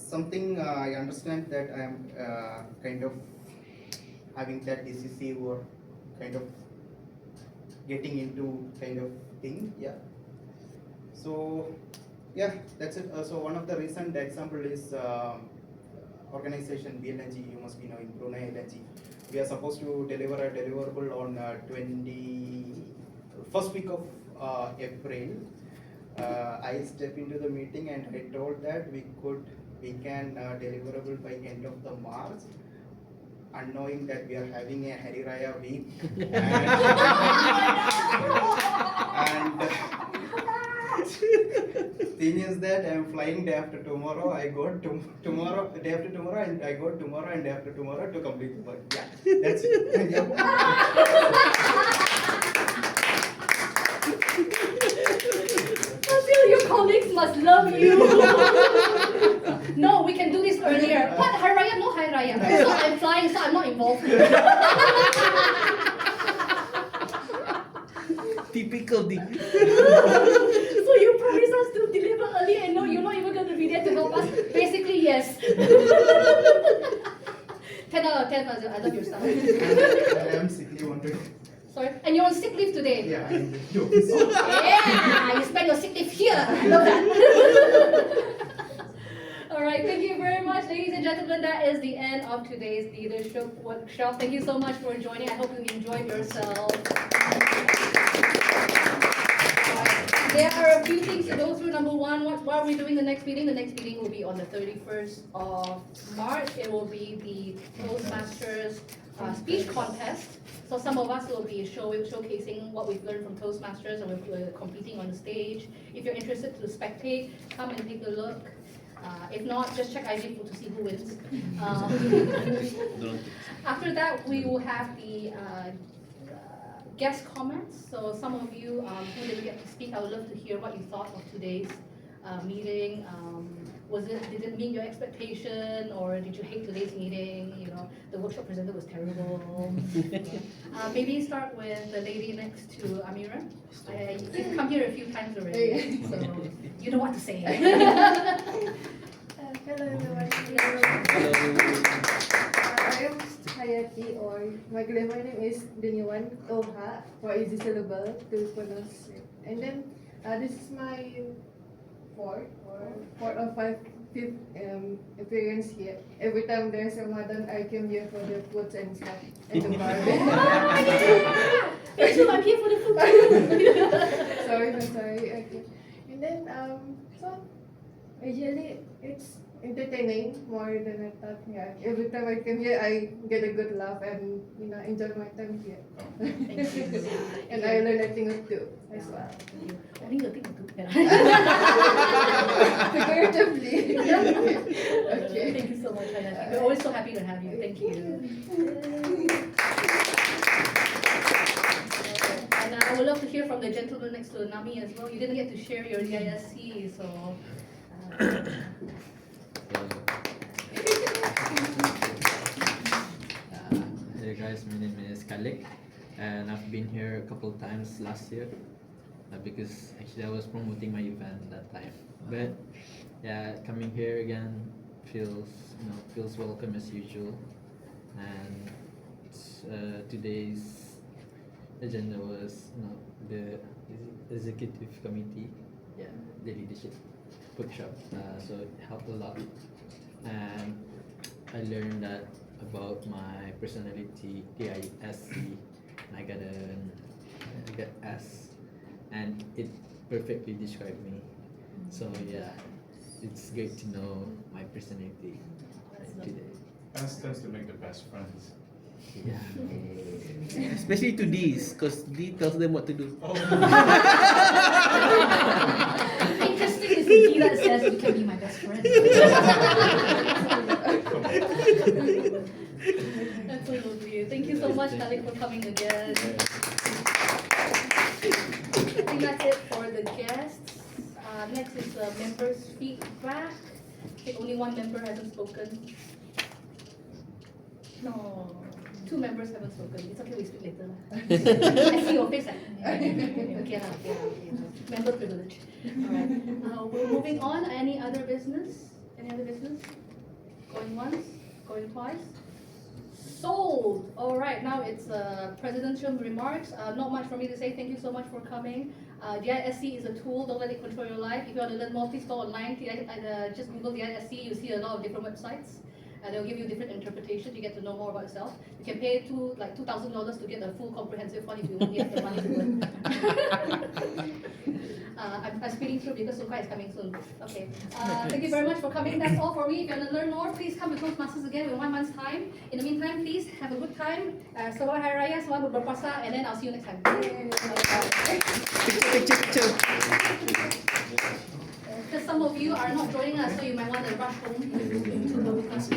something I understand that I am kind of having that decisive or kind of getting into kind of thing. Yeah. So yeah, that's it. So one of the recent example is organization BLNG. You must be knowing Brunei LNG. We are supposed to deliver a deliverable on 21st week of April. I stepped into the meeting and I told that we can deliverable by end of the March, unknowing that we are having a Hari Raya week. And thing is that I am flying day after tomorrow. I go tomorrow, day after tomorrow, and I go tomorrow and day after tomorrow to complete the work. Yeah, that's it. Your colleagues must love you. No, we can do this earlier. What? Hari Raya? No Hari Raya. So I'm flying, so I'm not involved. Typical D. So you promise us to deliver early and no, you're not even going to be there to help us? Basically, yes. 10 out of 10, Fazil. I love your style. I am sick leave on today. Sorry, and you're on sick leave today? Yeah, I am in the office. Yeah, you spend your sick leave here. I love that. All right, thank you very much, ladies and gentlemen. That is the end of today's leadership workshop. Thank you so much for joining. I hope you enjoyed yourself. There are a few things to go through. Number one, what are we doing the next meeting? The next meeting will be on the 31st of March. It will be the Toastmasters speech contest. So some of us will be showcasing what we've learned from Toastmasters and we're competing on the stage. If you're interested to spectate, come and take a look. If not, just check IG to see who wins. After that, we will have the guest comments. So some of you who didn't get to speak, I would love to hear what you thought of today's meeting. Did it meet your expectation, or did you hate today's meeting? You know, the workshop presenter was terrible. Maybe start with the lady next to Amira. You've come here a few times already, so you know what to say. Hello everyone. Hello. I am Hayati, or my grandma name is the new one, Toha, for easy syllable to pronounce it. And then this is my fourth or fifth appearance here. Every time there's a Ramadan, I came here for the foods and stuff and the bar. So I'm here for the food. sorry. Okay. And then so usually it's entertaining more than I thought. Yeah. Every time I come here, I get a good laugh and enjoy my time here. And I learn a thing or two as well. Only a thing or two. Figuratively. Okay. Thank you so much, Hayati. We're always so happy to have you. Thank you. And I would love to hear from the gentleman next to Nami as well. You didn't get to share your DISC, so. Hey guys, my name is Kalik, and I've been here a couple times last year because actually I was promoting my event that time. But yeah, coming here again feels welcome as usual. And today's agenda was the executive committee, the leadership workshop. So it helped a lot, and I learned that about my personality, DISC, and I got S, and it perfectly described me. So yeah, it's great to know my personality today. S tends to make the best friends. Yeah. Especially to D's, because D tells them what to do. Interesting is the D that says you can be my best friend. Absolutely. Thank you so much, Kalik, for coming again. think that's it for the guests. Next is the members' feedback. I think only one member hasn't spoken. No, two members haven't spoken. It's okay, we speak later. I see your face. Okay, okay. Member privilege. Alright. We're moving on. Any other business? Any other business? Going once? Going twice? Sold! Alright, now it's presidential remarks. Not much for me to say. Thank you so much for coming. DISC is a tool, don't let it control your life. If you want to learn more, please go online. Just Google DISC, you see a lot of different websites. They'll give you different interpretations, you get to know more about yourself. You can pay $2,000 to get a full comprehensive one if you really have the money to learn. I'm speeding through because Sukai is coming soon. Okay. Thank you very much for coming. That's all for me. If you want to learn more, please come to Toastmasters again in 1 month's time. In the meantime, please have a good time. Selamat Hari Raya, selamat berpuasa, and then I'll see you next time. Because some of you are not joining us, so you might want to rush home to the class.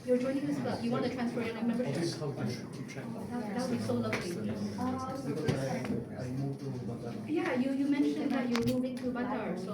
You're joining this club. You want to transfer your membership? That would be so lovely. Yeah, you mentioned that you're moving to Bandar, so.